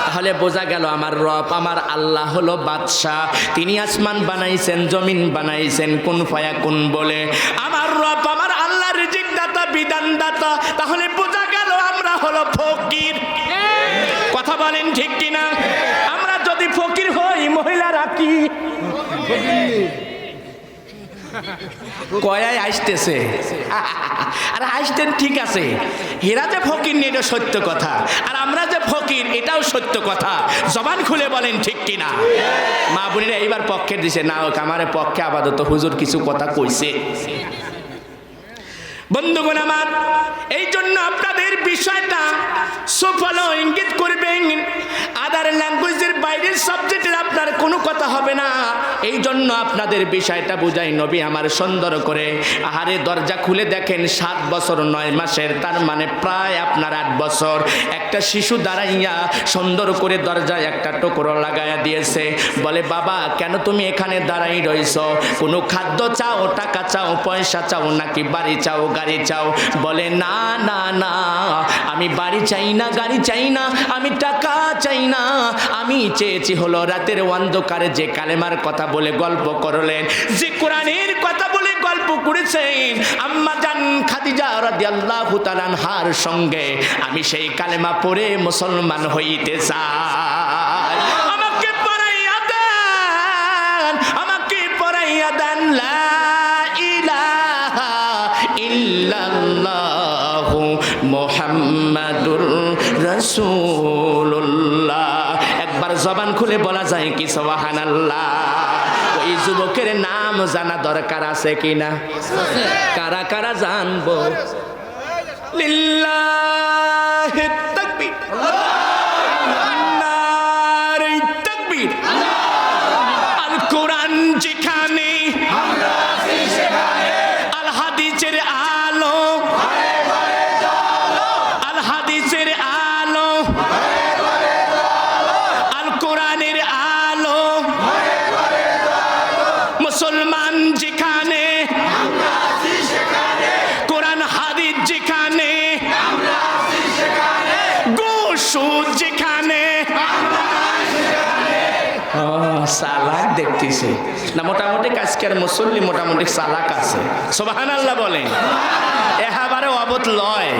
তাহলে বোঝা গেল আমার রব আমার আল্লাহ হলো বাদশাহ, তিনি আসমান বানাইছেন, জমিন বানাইছেন, কুন ফায়াকুন বলে। আমার রব আমার আল্লাহ রিজিক দাতা, বিধান দাতা। তাহলে বোঝা গেল আমরা হলো ফকির। কথা বলেন ঠিক কিনা? আমরা যদি ফকির হই, মহিলারা কি কয়াই আসতেছে আর আসতেন, ঠিক আছে, হেরা যে ফকির নেই এটা সত্য কথা, আর আমরা যে ফকির এটাও সত্য কথা। জবান খুলে বলেন ঠিক কিনা? মা বোনেরা এইবার পক্ষে দিছে না, আমার পক্ষে আপাতত হুজুর কিছু কথা কইছে। বন্ধুগণ আমার, এই জন্য আপনাদের বিষয়টা সফল ইঙ্গিত করবেন। আদার ল্যাঙ্গুয়েজের বাইরের সাবজেক্টের আপনার কোনো কথা হবে না। এই জন্য আপনাদের বিষয়টা বুঝাই। নবী আমার সুন্দর করে আহারে দরজা খুলে দেখেন 7 বছর 9 মাসের, তার মানে প্রায় আপনার 8 বছর। একটা শিশু দাঁড়াইয়া সুন্দর করে দরজায় একটা টুকরো লাগাইয়া দিয়েছে। বলে বাবা কেন তুমি এখানে দাঁড়াই রইছ? কোনো খাদ্য চাও, টাকা চাও, পয়সা চাও, নাকি বাড়ি চাও, গাড়ি চাও? বলে না না না, আমি বাড়ি চাই না, গাড়ি চাই না, আমি টাকা চাই না, আমি চেয়েছি হলো রাতের অন্ধকারে যে কালেমার কথা বলে গল্প করলেন, যে কোরআনের কথা বলে গল্প করেছেন আম্মা জান খাদিজা রাদিয়াল্লাহু তাআলা আনহার সঙ্গে, আমি সেই কালেমা পড়ে মুসলমান হইতে চাই। আমাকে পড়াইয়া দেন, আমাকে পড়াইয়া দেন লা ইলাহা ইল্লাল্লাহু মুহাম্মাদুর রাসূলুল্লাহ। একবার জবান খুলে বলা যায় কি সুবহানাল্লাহ? ওই যুবকের নাম জানা দরকার আছে কিনা? কারা কারা জানবো? লিল্লাহি তাকবীর, নারে তাকবীর। আল কোরআন যেখানে, আল হাদিসের আলো, আল হাদিসের আলো, আল কোরআনের আলো, মুসলমান যেখানে, কোরআন হাদিস যেখানে, গোসুদ যেখানে, চালাক দেখতেছে না, মোটামুটি কাজকের মুসল্লি মোটামুটি চালাক আছে, সুবহানাল্লাহ বলেন। এবারে অবত লয়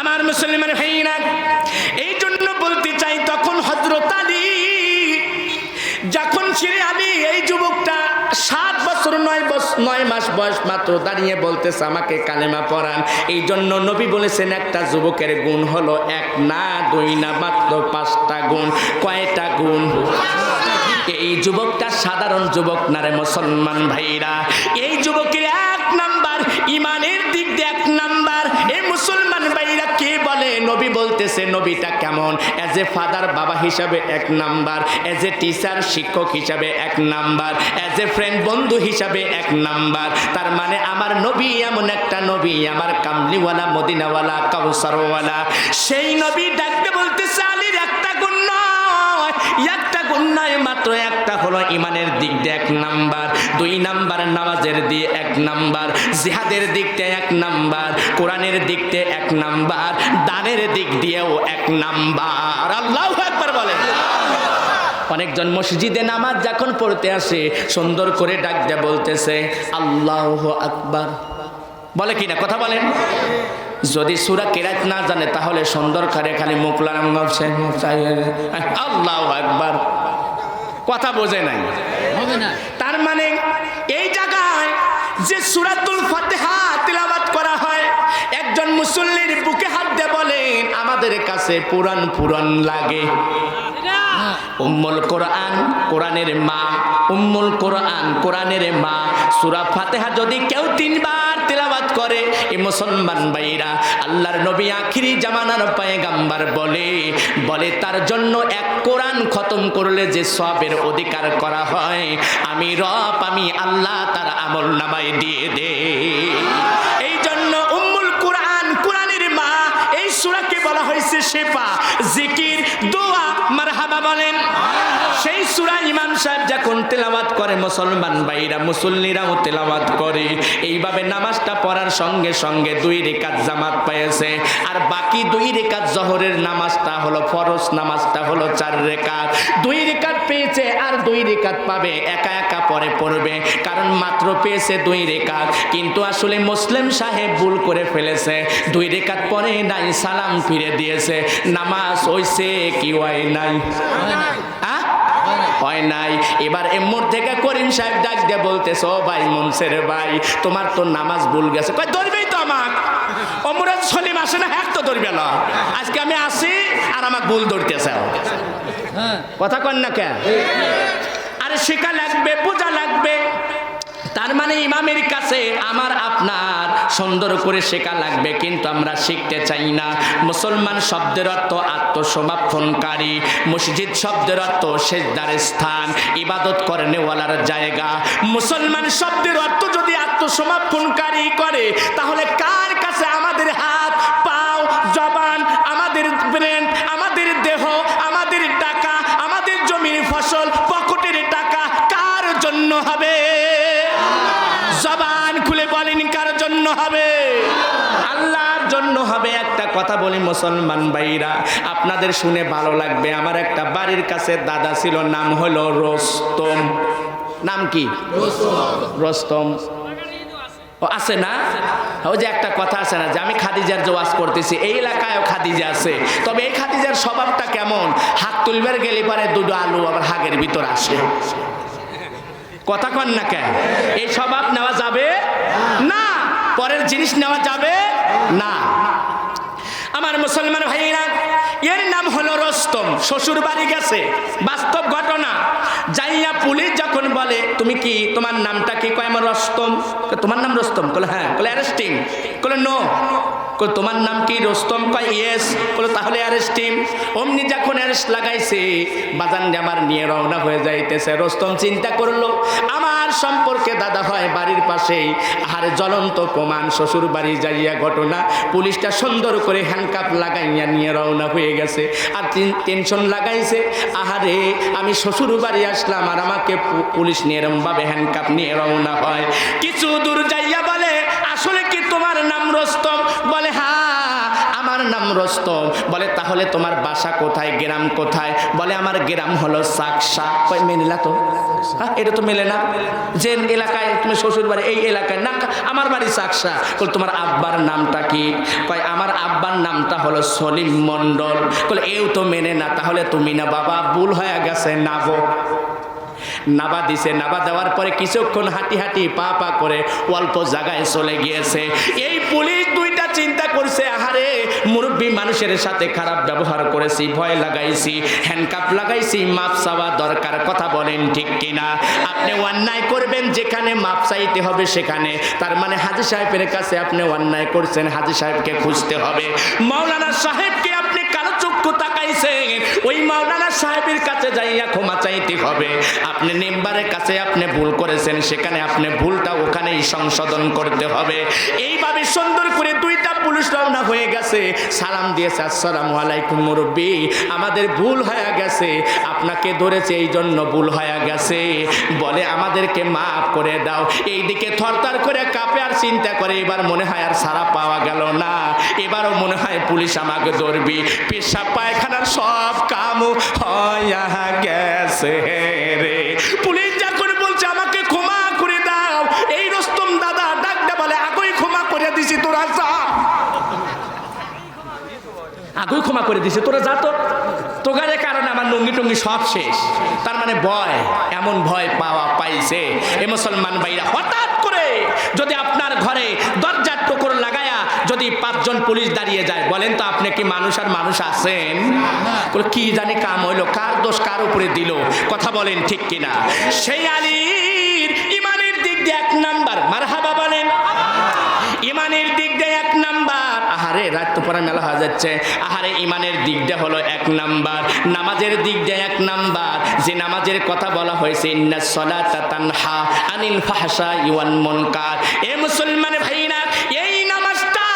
আমার মুসলমান ভাইরা। এই জন্য বলতে চাই, তখন হযরত আলী যখন ছিঁড়ে আলী এই যুবকটা 7 বছর 9 মাস বয়স মাত্র দাঁড়িয়ে বলতেছে আমাকে কালেমা পড়ান। এই জন্য নবী বলেছেন একটা যুবকের গুণ হলো 1 না 2 না মাত্র 5টা গুণ। কয়টা গুণ? এই যুবকটা সাধারণ যুবক না রে মুসলমান ভাইরা। এই যুবকের 1 নাম্বার ইমানের দিক দিয়ে 1 নাম্বার। এই মুসলমান ভাইরা কে বলে? নবী বলতেছে নবীটা কেমন? এজ এ ফাদার বাবা হিসাবে 1 নাম্বার, এজ এ টিচার শিক্ষক হিসাবে 1 নাম্বার, এজ এ ফ্রেন্ড বন্ধু হিসাবে 1 নাম্বার। তার মানে আমার নবী এমন একটা নবী, আমার কামলিওয়ালা মদিনাওয়ালা কাউসারওয়ালা। সেই নবী ডাকতে বলতেছে আলীর একটা গুণ নয়, একটা গুণ নয় মাত্র একটা হলো ইমানের দিক দিয়ে 1 নাম্বার, 2 নাম্বার নামাজের দিয়ে 1 নাম্বার, জিহাদের দিক দিয়ে 1 নাম্বার, কোরআনের দিক দিয়ে 1 নাম্বার, দানের দিক দিয়েও 1 নাম্বার। আল্লাহু আকবার বলেন। অনেকজন মসজিদে নামাজ যখন পড়তে আসে সুন্দর করে ডাক দিয়ে বলতেছে আল্লাহু আকবার, বলে কিনা কথা বলেন? যদি সূরা কিরাত না জানে তাহলে সুন্দর করে খালি মুখ লাগাম গাছে আল্লাহু আকবার, কথা বোঝে নাই। তার মানে এই জায়গায় যে সূরাতুল ফাতিহা তিলাওয়াত করা হয়, একজন মুসল্লির বুকে হাত দিয়ে বলেন আমাদের কাছে পুরান লাগে। উম্মুল কোরআন, কোরআনের মা, উম্মুল কোরআন, কোরআনের মা। সূরা ফাতিহা যদি কেউ 3 বার তিলাওয়াত করে, এই মুসলমান ভাইরা আল্লাহর নবী আখিরি জামানার পয়গম্বর বলে তার জন্য 1 কোরআন খতম করলে যে সওয়াবের অধিকার করা হয়, আমি রব, আমি আল্লাহ তার আমল নামায় দিয়ে দে। এই জন্য উম্মুল কোরআন, কোরআনের মা, এই সূরাকে বলা হয়েছে শিফা, জিকির, দোয়া, মারহাবা বলেন। সেই সূরা ইমাম সাহেব যখন তেলাওয়াত করে মুসলমান ভাইরা মুসল্লিরাও তেলাওয়াত করে। এইভাবে নামাজটা পড়ার সঙ্গে সঙ্গে 2 রাকাত জামাত পেয়েছে, আর বাকি 2 রাকাত জোহরের নামাজটা হলো ফরজ, নামাজটা হলো 4 রাকাত। 2 রাকাত পেয়েছে আর 2 রাকাত পাবে, একা একা পরে পড়বে, কারণ মাত্র পেয়েছে 2 রাকাত। কিন্তু আসলে মুসলিম সাহেব ভুল করে ফেলেছে, 2 রাকাত পরে নাই, সালাম ফিরে দিয়েছে। নামাজ হইছে কি হয় নাই? হয় নাই। এবার এমর থেকে করিম সাহেব ডাক দিয়ে বলতেছে ও ভাই মনসের ভাই, তোমার তো নামাজ ভুল গেছে। কই ধরবেই তো আমাক, অমরাজ সলিম আসে না, হ্যাঁ তো ধরবে না। আজকে আমি আসি আর আমাকে ভুল ধরতেছে, কথা কন না কে? আরে শেখা লাগবে, বোঝা লাগবে। তার মানে ইমামের কাছে আমার আপনার সুন্দর করে শেখা লাগবে, কিন্তু আমরা শিখতে চাই না। মুসলমান শব্দের অর্থ আত্মসমর্পণকারী, মসজিদ শব্দের অর্থ সিজদার স্থান, ইবাদত করেনেওয়ালার জায়গা। মুসলমান শব্দের অর্থ যদি আত্মসমর্পণকারী করে, তাহলে কার কাছে আমাদের হাত, পাও, জবান, আমাদের ব্রেন, আমাদের দেহ, আমাদের টাকা, আমাদের জমির ফসল, পকেটের টাকা কার জন্য হবে? জবান খুলে বলেন কার জন্য হবে? আল্লাহর জন্য হবে। একটা কথা বলি মুসলমান ভাইরা, আপনাদের শুনে ভালো লাগবে। আমার একটা বাড়ির কাছে দাদা ছিল, নাম হলো রস্তম। নাম কি? রস্তম। ও আছে না? ওই যে একটা কথা আছে না যে আমি খাদিজার যে ওয়াজ করতেছি, এই এলাকায়ও খাদিজা আছে। তবে এই খাদিজার স্বভাবটা কেমন? হাত তুলবার গেলে পারে 2 আলু আবার হাগের ভিতর আসে, কথা কন না কেন? এই স্বভাব নেওয়া যাবে না, পরের জিনিস নেওয়া যাবে না। আমার মুসলমান ভাইরা, এর নাম হলো রস্তম। শ্বশুর বাড়ি গেছে, বাস্তব ঘটনা। যাইয়া পুলিশ যখন বলে তুমি কি, তোমার নামটা কি? কয় আমার রস্তম। তোমার নাম রস্তম? বলে হ্যাঁ। বলে অ্যারেস্টিং? বলে নো। তোমার নাম কি? রস্তম। কয় ইয়েস। বলে তাহলে অ্যারেস্টিং। অমনি যখন অ্যারেস্ট লাগাইছে, বাজান আমার নিয়ে রওনা হয়ে যাইতেছে। রস্তম চিন্তা করলো আমার সম্পর্কে দাদা হয় বাড়ির পাশেই, আহারে জ্বলন্ত প্রমাণ, শ্বশুর বাড়ি যাইয়া ঘটনা। পুলিশটা সুন্দর করে হ্যান্ডকাপ লাগাইয়া নিয়ে রওনা হয়ে গেছে, আর টেনশন লাগাইছে, আহারে আমি শ্বশুর বাড়ি আসলাম আর আমাকে পুলিশ নিয়ে এরমভাবে হ্যান্ডকাপ নিয়ে রওনা হয়। কিছু দূর যাইয়া বলে আসলে কি তোমার নাম রস্তম? বলে হ্যাঁ আমার নাম রস্তম। বলে তাহলে তোমার বাসা কোথায়, গ্রাম কোথায়? বলে আমার গ্রাম হলো চাকসা। কয় মেলা তো, হ্যাঁ এটা তো মেলে না, যে এলাকায় তুমি শ্বশুর বাড়ি এই এলাকায় না, আমার বাড়ি চাকসা। বলে তোমার আব্বার নামটা কি? কয় আমার আব্বার নামটা হলো সলিম মণ্ডল। বলে এও তো মেনে না, তাহলে তুমি না বাবা, ভুল হয়ে গেছে, নাবো। নাবা দিছে, নাবা দেওয়ার পরে কিছুক্ষণ হাঁটি হাঁটি পা পা করে অল্প জায়গায় চলে গিয়েছে। এই পুলিশ দুইটা চিন্তা করছে, আহারে মুরব্বী মানুষের সাথে খারাপ ব্যবহার করেছি, ভয় লাগাইছি, হ্যান্ডকাপ লাগাইছি, মাপ চাওয়া দরকার। কথা বলেন ঠিক কিনা? আপনি অন্যায় করবেন যেখানে মাপ চাইতে হবে সেখানে, তার মানে হাজী সাহেবের কাছে আপনি অন্যায় করছেন, হাজী সাহেবকে খুঁজতে হবে। মাওলানা সাহেবকে আপনি কালো চক্ষু তাকাইছেন, ওই মাওলানা সাহেবের কাছে যাইয়া ক্ষমা চাইতে হবে। আপনি মেম্বারের কাছে আপনি ভুল করেছেন, সেখানে আপনি ভুলটা ওখানেই সংশোধন করতে হবে। এইভাবে সুন্দর করে দুইটা পুলিশ রওনা হয়ে গেছে, সালাম দিয়েছে, আসসালামু আলাইকুম মুরব্বী, আমাদের ভুল হয়ে গেছে, আপনাকে ধরেছে এই জন্য ভুল হয়ে গেছে, বলে আমাদেরকে মাফ করে দাও। এইদিকে থরথর করে কাঁপে আর চিন্তা করে, এবার মনে হয় আর সারা পাওয়া গেল না, এবারও মনে হয় পুলিশ আমাকে ধরবি। পেশাব পায়খানার সব কাম হয়ে গেছে রে। পুলিশ যখন বলছে আমাকে ক্ষমা করে দাও, এই রস্তম দাদা ডাকতে বলে আগই ক্ষমা করে দিছি, তোরা যা, আগই ক্ষমা করে দিছি, তোরা যা তো, তোগারের কারণে আমার লুঙ্গি টুঙ্গি সব শেষ। তার মানে ভয়, এমন ভয় পাইছে এ মুসলমান ভাইরা। হঠাৎ করে যদি আপনার ঘরে দরজার টোকর লাগায়া যদি 5 জন পুলিশ দাঁড়িয়ে যায়, বলেন তো আপনি কি মানুষ আর মানুষ আছেন? কি জানি কাম হইলো, কার দোষ কার উপরে দিল? কথা বলেন ঠিক কিনা? সেই আলীর ইমানের দিক দিয়ে 1 নাম্বার, মারহাবা বলেন। ইমানের দিক দিয়ে 1 নাম্বার। আহারে রাত তো পরে মেলা হয়ে যাচ্ছে। আহারে ইমানের দিক দিয়ে হলো 1 নাম্বার, নামাজের দিক দিয়ে 1 নাম্বার। যে নামাজের কথা বলা হয়েছে, ইন্নাস সালাতা তানহা আনিল ফাহশাই ওয়াল মুনকার। এ মুসলমান ভাইরা, এই নামাজটা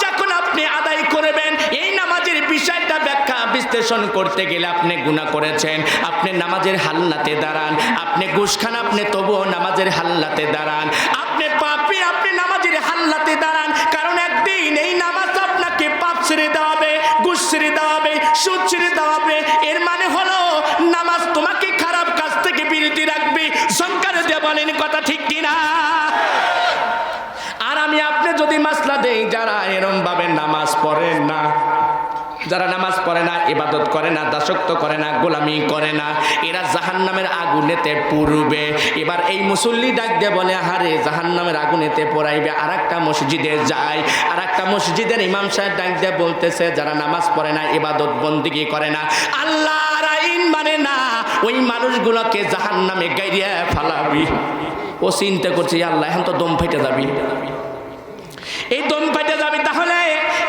যখন আপনি আদায় করবেন, এই নামাজের বিষয়টা ব্যাখ্যা বিশ্লেষণ করতে গেলে আপনি গুনাহ করেছেন, আপনি নামাজের হাল্লাতে দাঁড়ান, আপনি ঘুষ খান, আপনি তবুও নামাজের হাল্লাতে দাঁড়ান, আপনি পাপী, আপনি নামাজের হাল্লাতে দাঁড়ান। কারণ একদিন এই নামাজ আপনাকে পাপ ছেড়ে দেওয়াবে, ঘুষ ছেড়ে দেওয়াবে, সুদ ছেড়ে দেওয়াবে। এর মানে হলো নামাজ তোমাকে খারাপ কাজ থেকে বিরতি রাখবে। সংকারে দিয়ে বলেন কথা ঠিক কিনা? আর আমি আপনি যদি মাসলা দেই, যারা এরম ভাবে নামাজ পড়েন না, যারা নামাজ পড়ে না, ইবাদত করে না, দাসত্ব করে না, গোলামি করে না, এরা জাহান্নামের আগুনেতে পুড়বে। এবার এই মুসল্লি ডাক দিয়ে বলে, আহারে জাহান্নামের আগুনেতে পোড়াইবে। আর একটা মসজিদে যায়, আর একটা মসজিদের ইমাম সাহেব ডাক দিয়ে বলতেছে, যারা নামাজ পড়ে না, ইবাদত বন্দিগি করে না, আল্লাহর আইন মানে না, ওই মানুষগুলোকে জাহান্নামে গাইরিয়া ফালাবি। ও চিন্তা করছে, আল্লাহ এখন তো দম ফেটে যাবি, এই দম ফেটে যাবে। তাহলে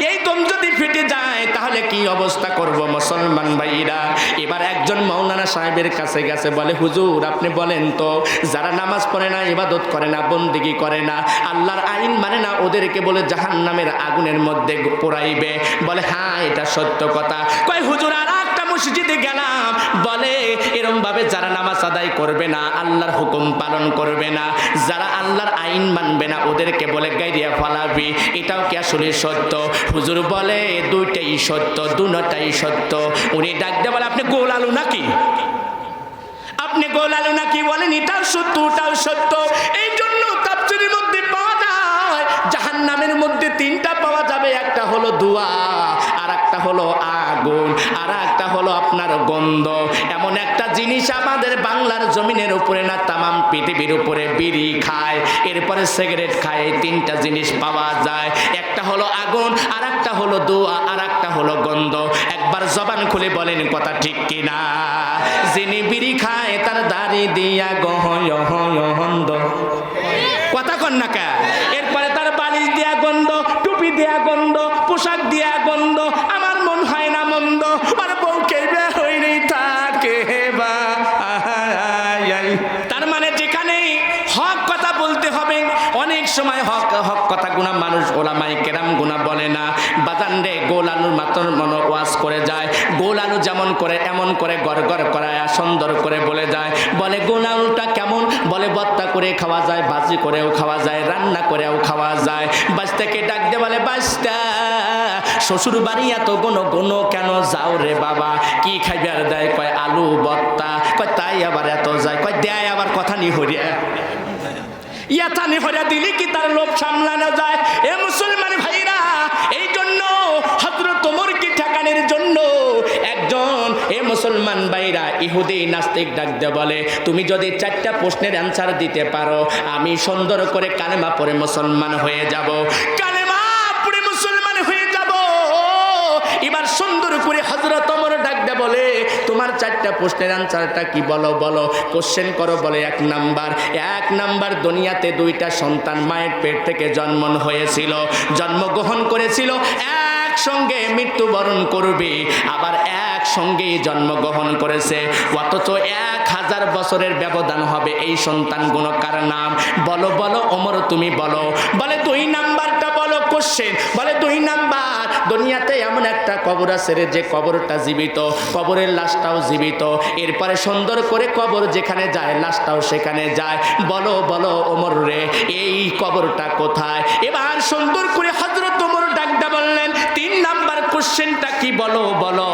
এই দম যদি ফেটে যায় তাহলে কি অবস্থা করব মুসলমান ভাইরা? এবার একজন মাওলানা সাহেবের কাছে গেছে, বলে হুজুর আপনি বলেন তো, যারা নামাজ পড়ে না, ইবাদত করে না, বন্দেগী করে না, আল্লাহর আইন মানে না, ওদেরকে বলে জাহান্নামের আগুনের মধ্যে পোড়াইবে। বলে হ্যাঁ এটা সত্য কথা। কয় হুজুর আর একটা মসজিদে গেলাম, বলে এরম ভাবে যারা নামাজ আদায় করবে না, আল্লাহর হুকুম পালন করবে না, যারা আল্লাহর আইন মানবে না, ওদেরকে বলে গাইরিয়া ফালাবি। এটাও কি আসলে সত্য? হুজুর বলে দুইটাই সত্য, দুটাই সত্য। উনি ডাক দিয়ে বলে, আপনি গোল আলু নাকি? আপনি গোল আলু নাকি? বলেন এটাও সত্য, ওটাও সত্য। এই জন্য তাফসীরের মধ্যে পাওয়া যায়, জাহান্নামের মধ্যে 3টা পাওয়া যাবে। একটা হলো ধোঁয়া, আর একটা হলো আগুন, আর একটা হলো আপনার গন্ধ। এমন একটা জিনিস আমাদের বাংলার জমিনের উপরে না, তামাম পৃথিবীর উপরে বিড়ি খায়, এরপরে সিগারেট খায়, এই 3টা জিনিস পাওয়া যায়। একটা হলো আগুন, আর একটা হলো ধোঁয়া, আর একটা হলো গন্ধ। একবার জবান খুলে বলেন কথা ঠিক কিনা? যিনি বিড়ি খায় তার দাড়ি দিয়া গন্ধ, কথা কন না কা? এরপরে তার বালিশ দিয়া গন্ধ, টুপি দিয়া গন্ধ, পোশাক দিয়া গন্ধ। আমার মন হয় না মন্দ, আর বউকে হইনি থাকে বা। তার মানে যেখানে হক কথা বলতে হবে, অনেক সময় হক কথা গুনা মানুষ ওলামাই কেরাম গুনা বলে না। বাজান রে, গোল আলুর মাতর মনো ওয়াজ করে যায়, গোল আলু যেমন করে এমন করে গড় গড় করায় সুন্দর করে বলে যায়। বলে গোল আলুটা কেমন? বলে ভর্তা করে খাওয়া যায়, ভাজি করেও খাওয়া যায়, রান্না করেও খাওয়া যায়। বাস্তাকে ডাক দিয়ে বলে, বাস্তা শ্বশুর বাড়ি এত গোনো গোনো কেন যাও রে বাবা? কি খাইবার দেয়? কয় আলু ভর্তা। কয় তাই আবার এত যায়? কয় দেয় আবার কথা নি হরিয়া ইয়াতানি হরিয়া দিলি কি তার লোভ সামলানো যায়? এ মুসলমান ভাইরা, এই জন্য হযরত ওমরকে ঠেকানোর জন্য একজন এ মুসলমান ভাইরা ইহুদি নাস্তিক ডাক দিয়ে বলে, তুমি যদি 4টা প্রশ্নের অ্যান্সার দিতে পারো আমি সুন্দর করে কালেমা পড়ে মুসলমান হয়ে যাব। কালেমা পড়ে মুসলমান হয়ে যাব। এবার সুন্দর করে হযরত ওমর ডাক দিয়ে বলে, তোমার 4টা প্রশ্নের অ্যান্সারটা কি বলো? বলো। কোশ্চেন করো। বলে এক নাম্বার দুনিয়াতে 2টা সন্তান মায়ের পেট থেকে জন্মগ্রহণ করেছিল, একসঙ্গে মৃত্যুবরণ করবে, আবার একসঙ্গে জন্মগ্রহণ করেছে, অথচ 1000 বছরের ব্যবধান হবে। এই সন্তানগুলো কার নাম? বলো বলো ওমর তুমি বলো। বলে 2 নাম্বারটা বলো। কোশ্চেন বলে 2 নাম্বার, দুনিয়াতে এমন একটা কবর আছে রে যে কবরটা জীবিত, কবরের লাশটাও জীবিত, এরপরে সুন্দর করে কবর যেখানে যায় লাশটাও সেখানে যায়। বলো বলো ওমর রে, এই কবরটা কোথায়? এবার সুন্দর করে হযরত ওমর ডাকটা বললেন, 3 নাম্বার কোশ্চেনটা কি বলো? বলো।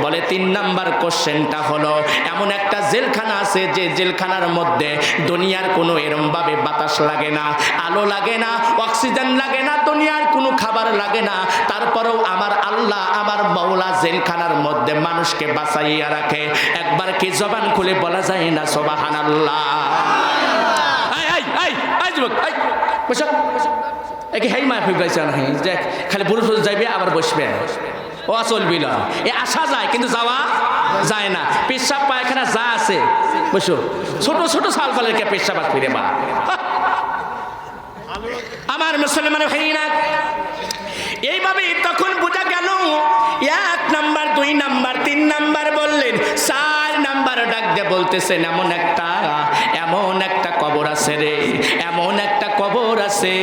বলে 3 নাম্বার কোশ্চেনটা হলো, এমন একটা জেলখানা আছে যে জেলখানার মধ্যে দুনিয়ার কোনো এরমভাবে বাতাস লাগে না, আলো লাগে না, অক্সিজেন লাগে না, দুনিয়ার কোনো খাবার লাগে না, তারপরেও আমার আল্লাহ আমার মাওলা জেলখানার মধ্যে মানুষকে বাঁচাইয়া রাখে। একবার কি জবান খুলে বলা যায় না সুবহানাল্লাহ? একে হেই মাফি পাইছে না, যে খালি পুরুষ যাইবে আবার বসবে, ও চলবি না, এ আসা যায় কিন্তু যাওয়া যায় না। পেশাব পায়খানা যা আছে বসো, ছোট ছোট সাল পালের কে পেশাব ফিরে বা আমার মুসলমান ভাইরা। এইভাবে তখন বোঝা গেল 1 নাম্বার 2 নাম্বার 3 নাম্বার বললেন, 4 নাম্বার ডাক দিয়ে বলতেছেন, এমন একটা কবর আছে রে, এমন একটা কবর আছে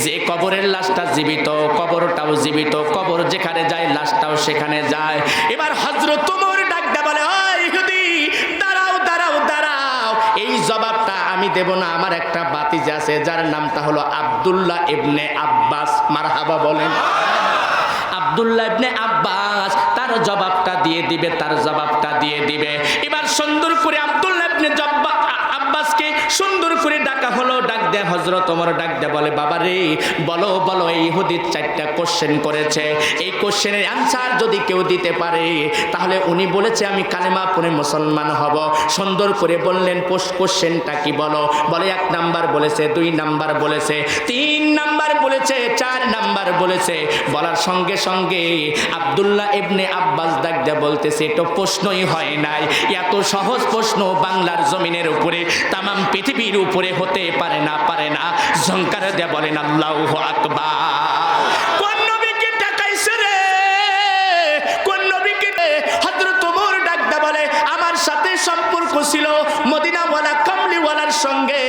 যে কবরের লাশটা জীবিত, কবরটাও জীবিত, কবর যেখানে যায় লাশটাও সেখানে যায়। এবার হযরত ওমর ডাক দিয়ে বলে, ও ইহুদি দাঁড়াও দাঁড়াও দাঁড়াও, এই জবাবটা আমি দেব না, আমার একটা ভাতিজা আছে যার নামটা হলো আব্দুল্লাহ ইবনে আব্বাস। মারহাবা বলেন। আব্দুল্লাহ ইবনে আব্বাস তার জবাবটা দিয়ে দিবে। এবার সুন্দর করে আব্দুল্লাহ ইবনে আব্বাসকে সুন্দর করে ডাকা হলো। ডাক দেয় হযরত ওমর ডাক দেয় বলে, বাবা রে বলো বলো, এই ইহুদি 4টা কোশ্চেন করেছে, এই কোশ্চেনের অ্যান্সার যদি কেউ দিতে পারে তাহলে উনি বলেছে আমি কালেমা পড়ে মুসলমান হব। সুন্দর করে বললেন কোশ্চেনটা কি বলো? বলে 1 নাম্বার বলেছে, 2 নাম্বার বলেছে, 3 নাম্বার বলেছে, 4 নাম্বার বলেছে। বলার সঙ্গে সঙ্গে আব্দুল্লাহ ইবনে আব্বাস ডাক দেয়া বলতেছে, এটা প্রশ্নই হয় নাই, এত সহজ প্রশ্ন বাংলার জমিনের উপরে তাম পৃথিবীর উপরে হতে পারে না। ঝংকার দেয়া বলেন আল্লাহু আকবার। কোন নবীকে ডাকাইছে রে? কোন নবীকে? হযরত ওমর ডাক দেয়া বলে, আমার সাথে সম্পর্ক ছিল মদিনাওয়ালা কামলিওয়ালার সঙ্গে,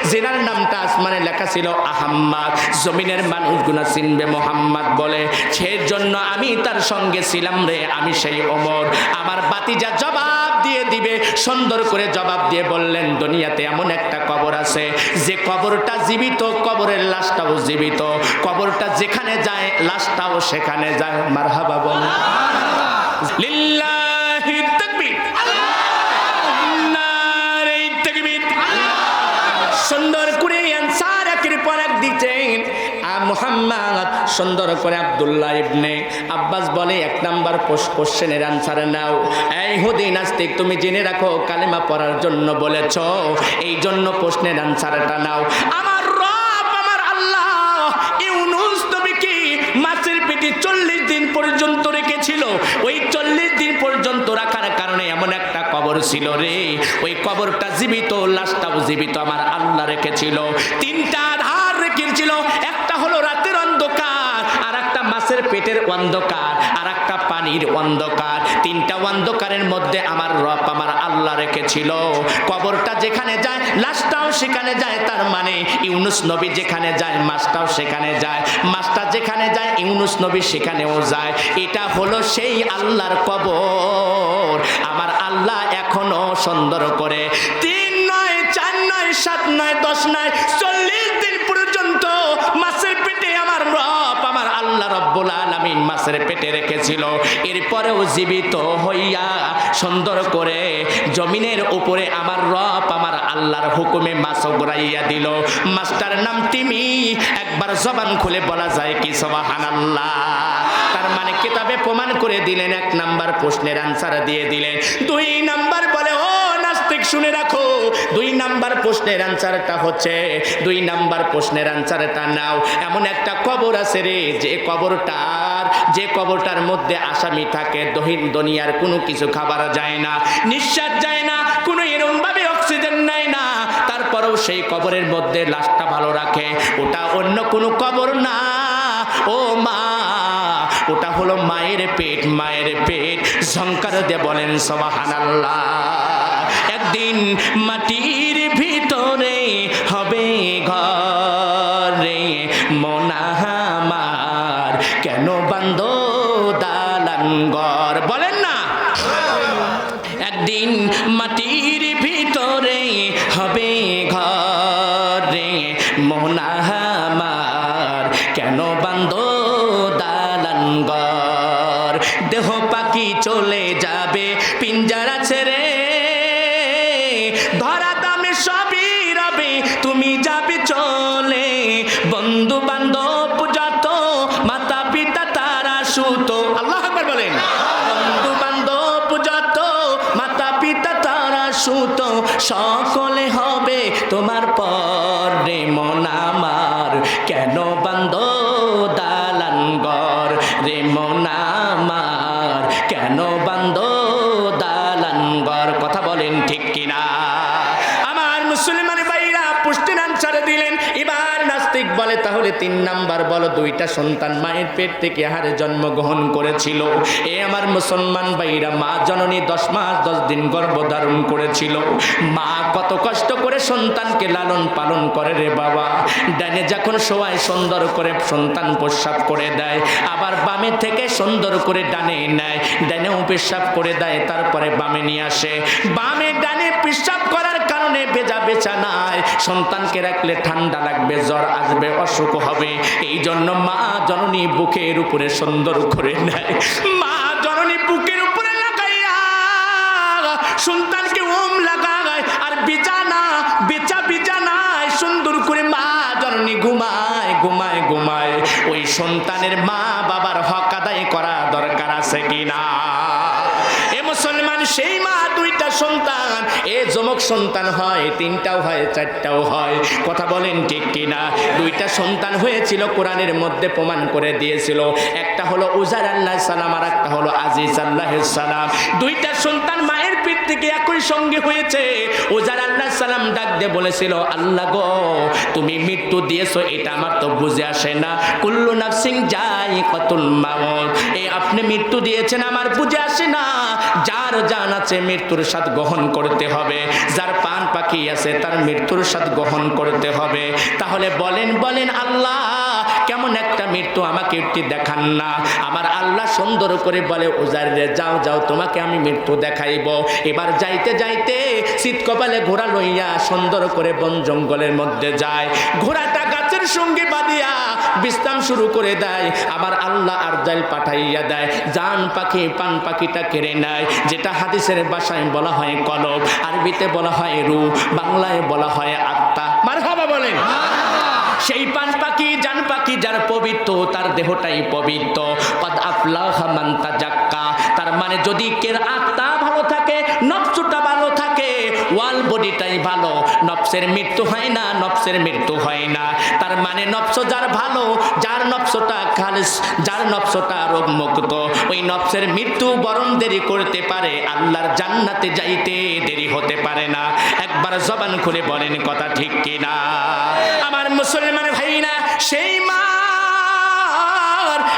যেনার নামটা আসমানে লেখা ছিল আহম্মদ, জমিনের মানুষগুনা চিনবে মোহাম্মদ বলে, সেজন্য আমি তার সঙ্গে ছিলাম রে, আমি সেই ওমর। আমার ভাতিজা জবাব দিয়ে দিবে। সুন্দর করে জবাব দিয়ে বললেন, দুনিয়াতে এমন একটা কবর আছে যে কবরটা জীবিত, কবরের লাশটাও জীবিত, কবরটা যেখানে যায় লাশটাও সেখানে যায়। মারহাবা বলেন। লিল্লাহি তাকবীর, নারে তাকবীর। সুন্দর করে অ্যানসার একের পর এক দিতেন মুহাম্মদ। সুন্দর করে আব্দুল্লাহ ইবনে আব্বাস বলে, 1 নাম্বার কোশ্চেনের অ্যানসার নাও। এই ইহুদি নাস্তিক, তুমি জেনে রাখো কালেমা পড়ার জন্য বলেছ, এই জন্য প্রশ্নের অ্যানসারটা নাও। আমার রব আমার আল্লাহ ইউনুস নবীকে মাছের পেটে 40 দিন পর্যন্ত রেখেছিল। ওই 40 দিন পর্যন্ত রাখার কারণে এমন একটা কবর ছিল রে, ওই কবরটা জীবিত, লাশটাও জীবিত আমার আল্লাহ রেখেছিল। 3টা আধার রেখেছিল, একটা হলো রাতের অন্ধকার, আর একটা মাছের পেটের অন্ধকার, আর একটা পানির অন্ধকার। 3টা অন্ধকারের মধ্যে আমার রব আমার আল্লাহ রেখেছিল। কবরটা যেখানে যায় লাশটাও সেখানে যায়, তার মানে ইউনুস নবী যেখানে যায় মাছটাও সেখানে যায়, মাছটা যেখানে যায় ইউনুস নবী সেখানেও যায়। এটা হলো সেই আল্লাহর কবর। আমার আল্লাহ এখনো সুন্দর করে 3 নয় 4 নয় 7 নয় 10 নয় 40 দিন পর্যন্ত মাছের পেটে আমার রব আমার আল্লাহ আল্লাহ রব্বুল আলামিন মাছের পেটে রেখেছিল, এরপরেও জীবিত হইয়া সুন্দর করে জমিনের উপরে আমার রব আমার আল্লাহর হুকুমে মাছ উড়াইয়া দিল। মাছটার নাম তিমি। একবার জবান খুলে বলা যায় কি সুবহানাল্লাহ। তার মানে কিতাবে প্রমাণ করে দিলেন, 1 নাম্বার প্রশ্নের আনসার দিয়ে দিলেন। 2 নাম্বার বলে, ও নাস্তিক শুনে রাখো, 2 নাম্বার প্রশ্নের আনসারটা হচ্ছে, 2 নাম্বার প্রশ্নের আনসারটা নাও। এমন একটা কবর আছে রে, যে কবরটার মধ্যে আসামি থাকে, দুনিয়ার কোনো কিছু খাবার যায় না, নিঃশ্বাস যায় না, কোনো এরকম ভাবে অক্সিজেন নেয় না, তারপরেও সেই কবরের মধ্যে লাশটা ভালো রাখে। ওটা অন্য কোনো কবর না ও মা, ওটা হলো মায়ের পেট। মায়ের পেট। ঝংকার দিয়ে বলেন সুবহানাল্লাহ। একদিন মাটির ভিতরে হবে ঘর রে মনা আমার, কেন বান্ধো দালান ঘর, বলেন না। একদিন মাটির ভিতরে হবে ঘর রে মনা আমার, কেন বান্ধো দালান ঘর। দেহ পাখি চলে যাবে পিঞ্জারা ছেড়ে, ধরা দামে সবই রবে তুমি যাবে চলে। বন্ধু বান্ধব যত মাতা পিতা তারা সুত, আল্লাহু আকবার বলেন। বন্ধু বান্ধব যত মাতা পিতা তারা সুত, সকলে হবে তোমার পর রে মন আমার, কেন বান্ধো দালান ঘর রে মন আমার, কেন বান্ধো দালান ঘর। কথা বলেন ঠিক কিনা? আমার মুসলমান ভাইরা প্রশ্নের আনসার দিলেন। এবার নাস্তিক বলে, তাহলে 3 নাম্বার বলো, 2টা সন্তান মায়ের পেট থেকে হারে জন্মগ্রহণ করেছিল। এ আমার মুসলমান ভাইরা, মা জননী 10 মাস 10 দিন গর্ভধারণ করেছিল। মা কত কষ্ট করে সন্তানকে লালন পালন করে রে বাবা। ডানে যখন শোয়ায় সুন্দর করে সন্তান প্রস্রাব করে দেয়, আবার বামে থেকে সুন্দর করে ডানে নেয়, ডানেও পেশাব করে দেয়, তারপরে বামে নিয়ে আসে। বামে ডানে পেশাব করার কারণে ভেজা বিছানায় সন্তানকে রাখলে ঠান্ডা লাগবে, জ্বর আসবে, অসুখ হবে। এই জন্য মা জননী বুকের উপরে সুন্দর করে নেয়। মা জননী বুকের উপরে লাগাইয়া সন্তানকে ওম লাগায়, আর বিছানায় সুন্দর করে মা জননী ঘুমায়। ওই সন্তানের মা বাবার হক আদায় করা দরকার আছে কিনা? এ মুসলমান, সেই মা 2টা সন্তান, এ যমক সন্তান হয়, 3টাও হয়, 4টাও হয়। কথা বলেন ঠিক কিনা? 2টা সন্তান হয়েছিল, কোরআনের মধ্যে প্রমাণ করে দিয়েছিল। একটা হলো উজার আলাইহিস সালাম, আর একটা হলো আজিজ আলাইহিস সালাম। 2টা সন্তান মায়ের পেট থেকে একই সঙ্গে হয়েছে। উজার আলাইহিস সালাম ডাক দিয়ে বলেছিল, আল্লাহ গো, তুমি মৃত্যু দিয়েছো, এটা আমার তো বুঝে আসে না। কুল্লু নাফসিন যায়িকাতুল মাউত, এই আপনি মৃত্যু দিয়েছেন, আমার বুঝে আসে না। যার জান আছে মৃত্যুর স্বাদ গ্রহণ করতে হবে, যার পান পাখি আছে তার মৃত্যুর স্বাদ গ্রহণ করতে হবে। তাহলে বলেন আল্লাহ, কেমন একটা মৃত্যু আমাকে একটি দেখান না। আমার আল্লাহ সুন্দর করে বলে, উজার রে যাও, তোমাকে আমি মৃত্যু দেখাইব। এবার যাইতে শীত কপালে ঘোড়া লইয়া সুন্দর করে বন জঙ্গলের মধ্যে যায়। ঘোড়াটা গাছের সঙ্গে বাঁধিয়া বিশ্রাম শুরু করে দেয়। আবার আল্লাহ আরজাইল পাঠাইয়া দেয়, জান পাখি পান পাখিটা কেড়ে নেয়, যেটা হাদিসের ভাষায় বলা হয় কলব, আরবিতে বলা হয় রূহ, বাংলায় বলা হয় আত্মা। মারহাবা বলেন। সেই পান পাখি জান পাখি যার পবিত্র, তার দেহটাই পবিত্র। কদ আফলাহা মান তাজাক্কা, তার মানে যদি কের আত্মা ভালো থাকে, নফসটা ভালো থাকে, ওয়াল বডিটাই ভালো, নফসের মৃত্যু হয় না, নফসের মৃত্যু হয় না। তার মানে নফস যার ভালো, যার নফসটা খালিস, যার নফসটা রোগমুক্ত, ওই নফসের মৃত্যু বরং দেরি করতে পারে, আল্লাহর জান্নাতে যাইতে দেরি হতে পারে না। একবার জবান খুলে বলেন কথা ঠিক কিনা? আমার মুসলমান ভাইরা, সেই মা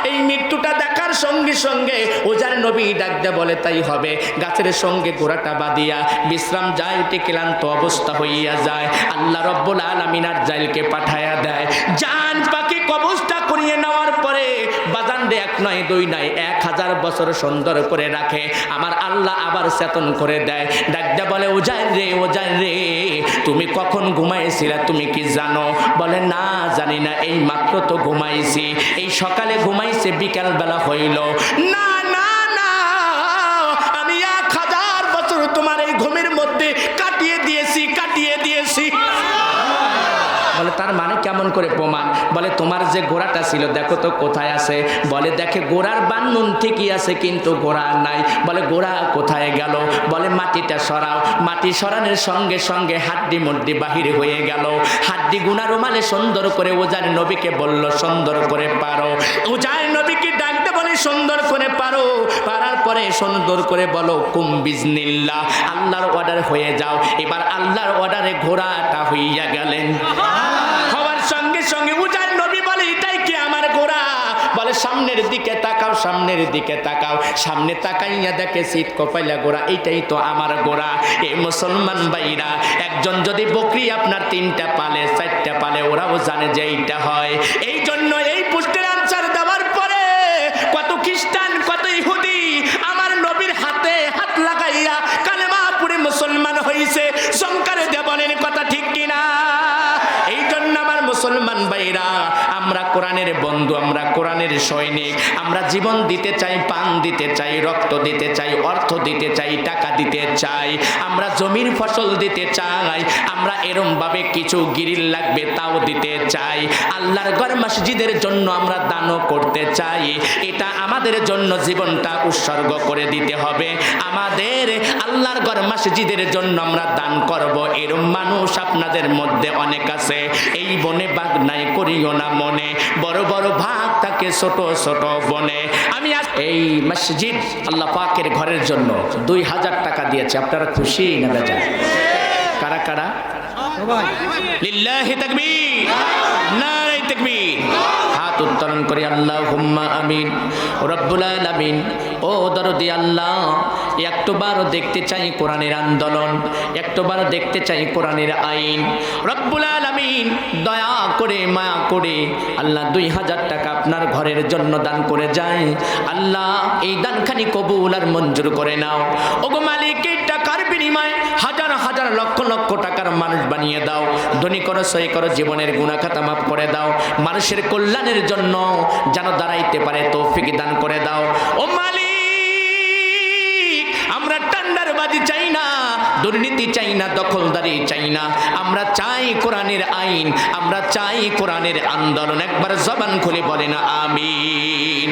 এই মৃত্যুটা দেখার সঙ্গে সঙ্গে ওজার নবী ডাকতে বলে, তাই হবে। গাছের সঙ্গে ঘোড়াটা বাঁধিয়া বিশ্রাম যায়, উঠে ক্লান্ত অবস্থা হইয়া যায়। আল্লাহ রব্বুল আলামিন আরজাইলকে পাঠায়া দেয়। জান পাখি কবজটা করিয়ে নেওয়ার পরে বাজান রে 1 নয় 2 নয় 1000 বছর সুন্দর করে রাখে। আমার আল্লাহ আবার চেতন করে দেয়, ডাকতে বলে, ওজার রে তুমি কখন ঘুমাইছিলা তুমি কি জানো? বলে না জানি না, এই মাত্র তো ঘুমাইছি। এই সকালে ঘুমাইছে, বিকাল বেলা হইল। না না না, আমি 1000 বছর তোমার এই ঘুমের মধ্যে কাটিয়ে দিয়েছি। বলে তার মানে কেমন করে প্রমাণ? বলে তোমার যে ঘোড়াটা ছিল দেখো তো কোথায় আছে? বলে দেখে ঘোড়ার বান্নুন ঠিকই আছে কিন্তু ঘোড়া নাই। বলে ঘোড়া কোথায় গেল? বলে মাটিটা সরাও। মাটি সরানোর সঙ্গে সঙ্গে হাড্ডি মুড্ডি বাহির হয়ে গেল। হাড্ডি গুনা রুমালে সুন্দর করে ওজার নবীকে বলল সুন্দর করে পারো। ওজার নবীকে ডাকতে বলে সুন্দর করে পারো। পারার পরে সুন্দর করে বলো কুম বিজনিল্লাহ, আল্লাহর অর্ডার হয়ে যাও। এবার আল্লাহর অর্ডারে ঘোড়াটা হইয়া গেলেন। হওয়ার সঙ্গে সঙ্গে উজার নবী বলে এটাই কি আমার ঘোড়া? বলে সামনের দিকে তাকাও, সামনের দিকে তাকাও। সামনে তাকাইয়া দেখে শীত কপাইলা ঘোড়া, এইটাই তো আমার ঘোড়া। এই মুসলমান ভাইরা, একজন যদি বকরি আপনার 3টা পালে 4টা পালে, ওরাও জানে যে এইটা হয়। এই জন্য এই পোস্টের আনসার দেওয়ার পরে কত খ্রিস্টান কত ইহুদি আমার নবীর হাতে হাত লাগাইয়া কালেমা পড়ে মুসলমান হইছে। সংকারে দিয়ে বলেন কথা ঠিক কিনা? এই জন্য আমার মুসলমান ভাইরা, আমরা কোরআনের বন্ধু, আমরা কোরআনের সৈনিক। আমরা জীবন দিতে চাই, পান দিতে চাই, রক্ত দিতে চাই, অর্থ দিতে চাই, টাকা দিতে চাই, আমরা জমির ফসল দিতে চাই, আমরা এরম ভাবে কিছু গিরিল লাগবে তাও দিতে চাই। আল্লাহর ঘর মসজিদের জন্য আমরা দানও করতে চাই। এটা আমাদের জন্য জীবনটা উৎসর্গ করে দিতে হবে। আমাদের আল্লাহর ঘর মসজিদের জন্য আমরা দান করব, এরম মানুষ আপনাদের মধ্যে অনেক আছে। এই বনে বাঘ নাই করিও না মনে, বড় বড় ভাগ থাকে ছোট ছোট বনে। আমি এই মসজিদ আল্লাহ পাকের ঘরের জন্য 2000 টাকা দিয়েছে। আপনারা খুশি না বেজার? কারা কারা? লিল্লাহি তাকবীর, নারে তাকবীর। হাত উত্তোলন করি আল্লাহুম্মা আমিন। রব্বুল আলামিন, ও দরদি আল্লাহ, একটাবারও দেখতে চাই কোরআনের আন্দোলন, একটাবারও দেখতে চাই কোরআনের আইন। রব্বুল আলামিন দয়া করে মায়া করে আল্লাহ 2000 টাকা আপনার ঘরের জন্য দান করে যায়। আল্লাহ এই দানখানি কবুল আর মঞ্জুর করে নাও। ওগো মালিক, এই টাকার বিনিময়ে হাজার হাজার লক্ষ লক্ষ টাকার মানুষ বানিয়ে দাও। ধনী করো, সই করো, জীবনের গুনাহ খাতা মাফ করে দাও। মানুষের কল্যাণের জন্য যেন দাঁড়াইতে পারে তৌফিক দান করে দাও। ও মালিক, আমরা টেন্ডারবাজি চাই না, দুর্নীতি চাই না, দখলদারি চাই না। আমরা চাই কোরআনের আইন, আমরা চাই কোরআনের আন্দোলন। একবার জবান খুলে বলেন আমিন।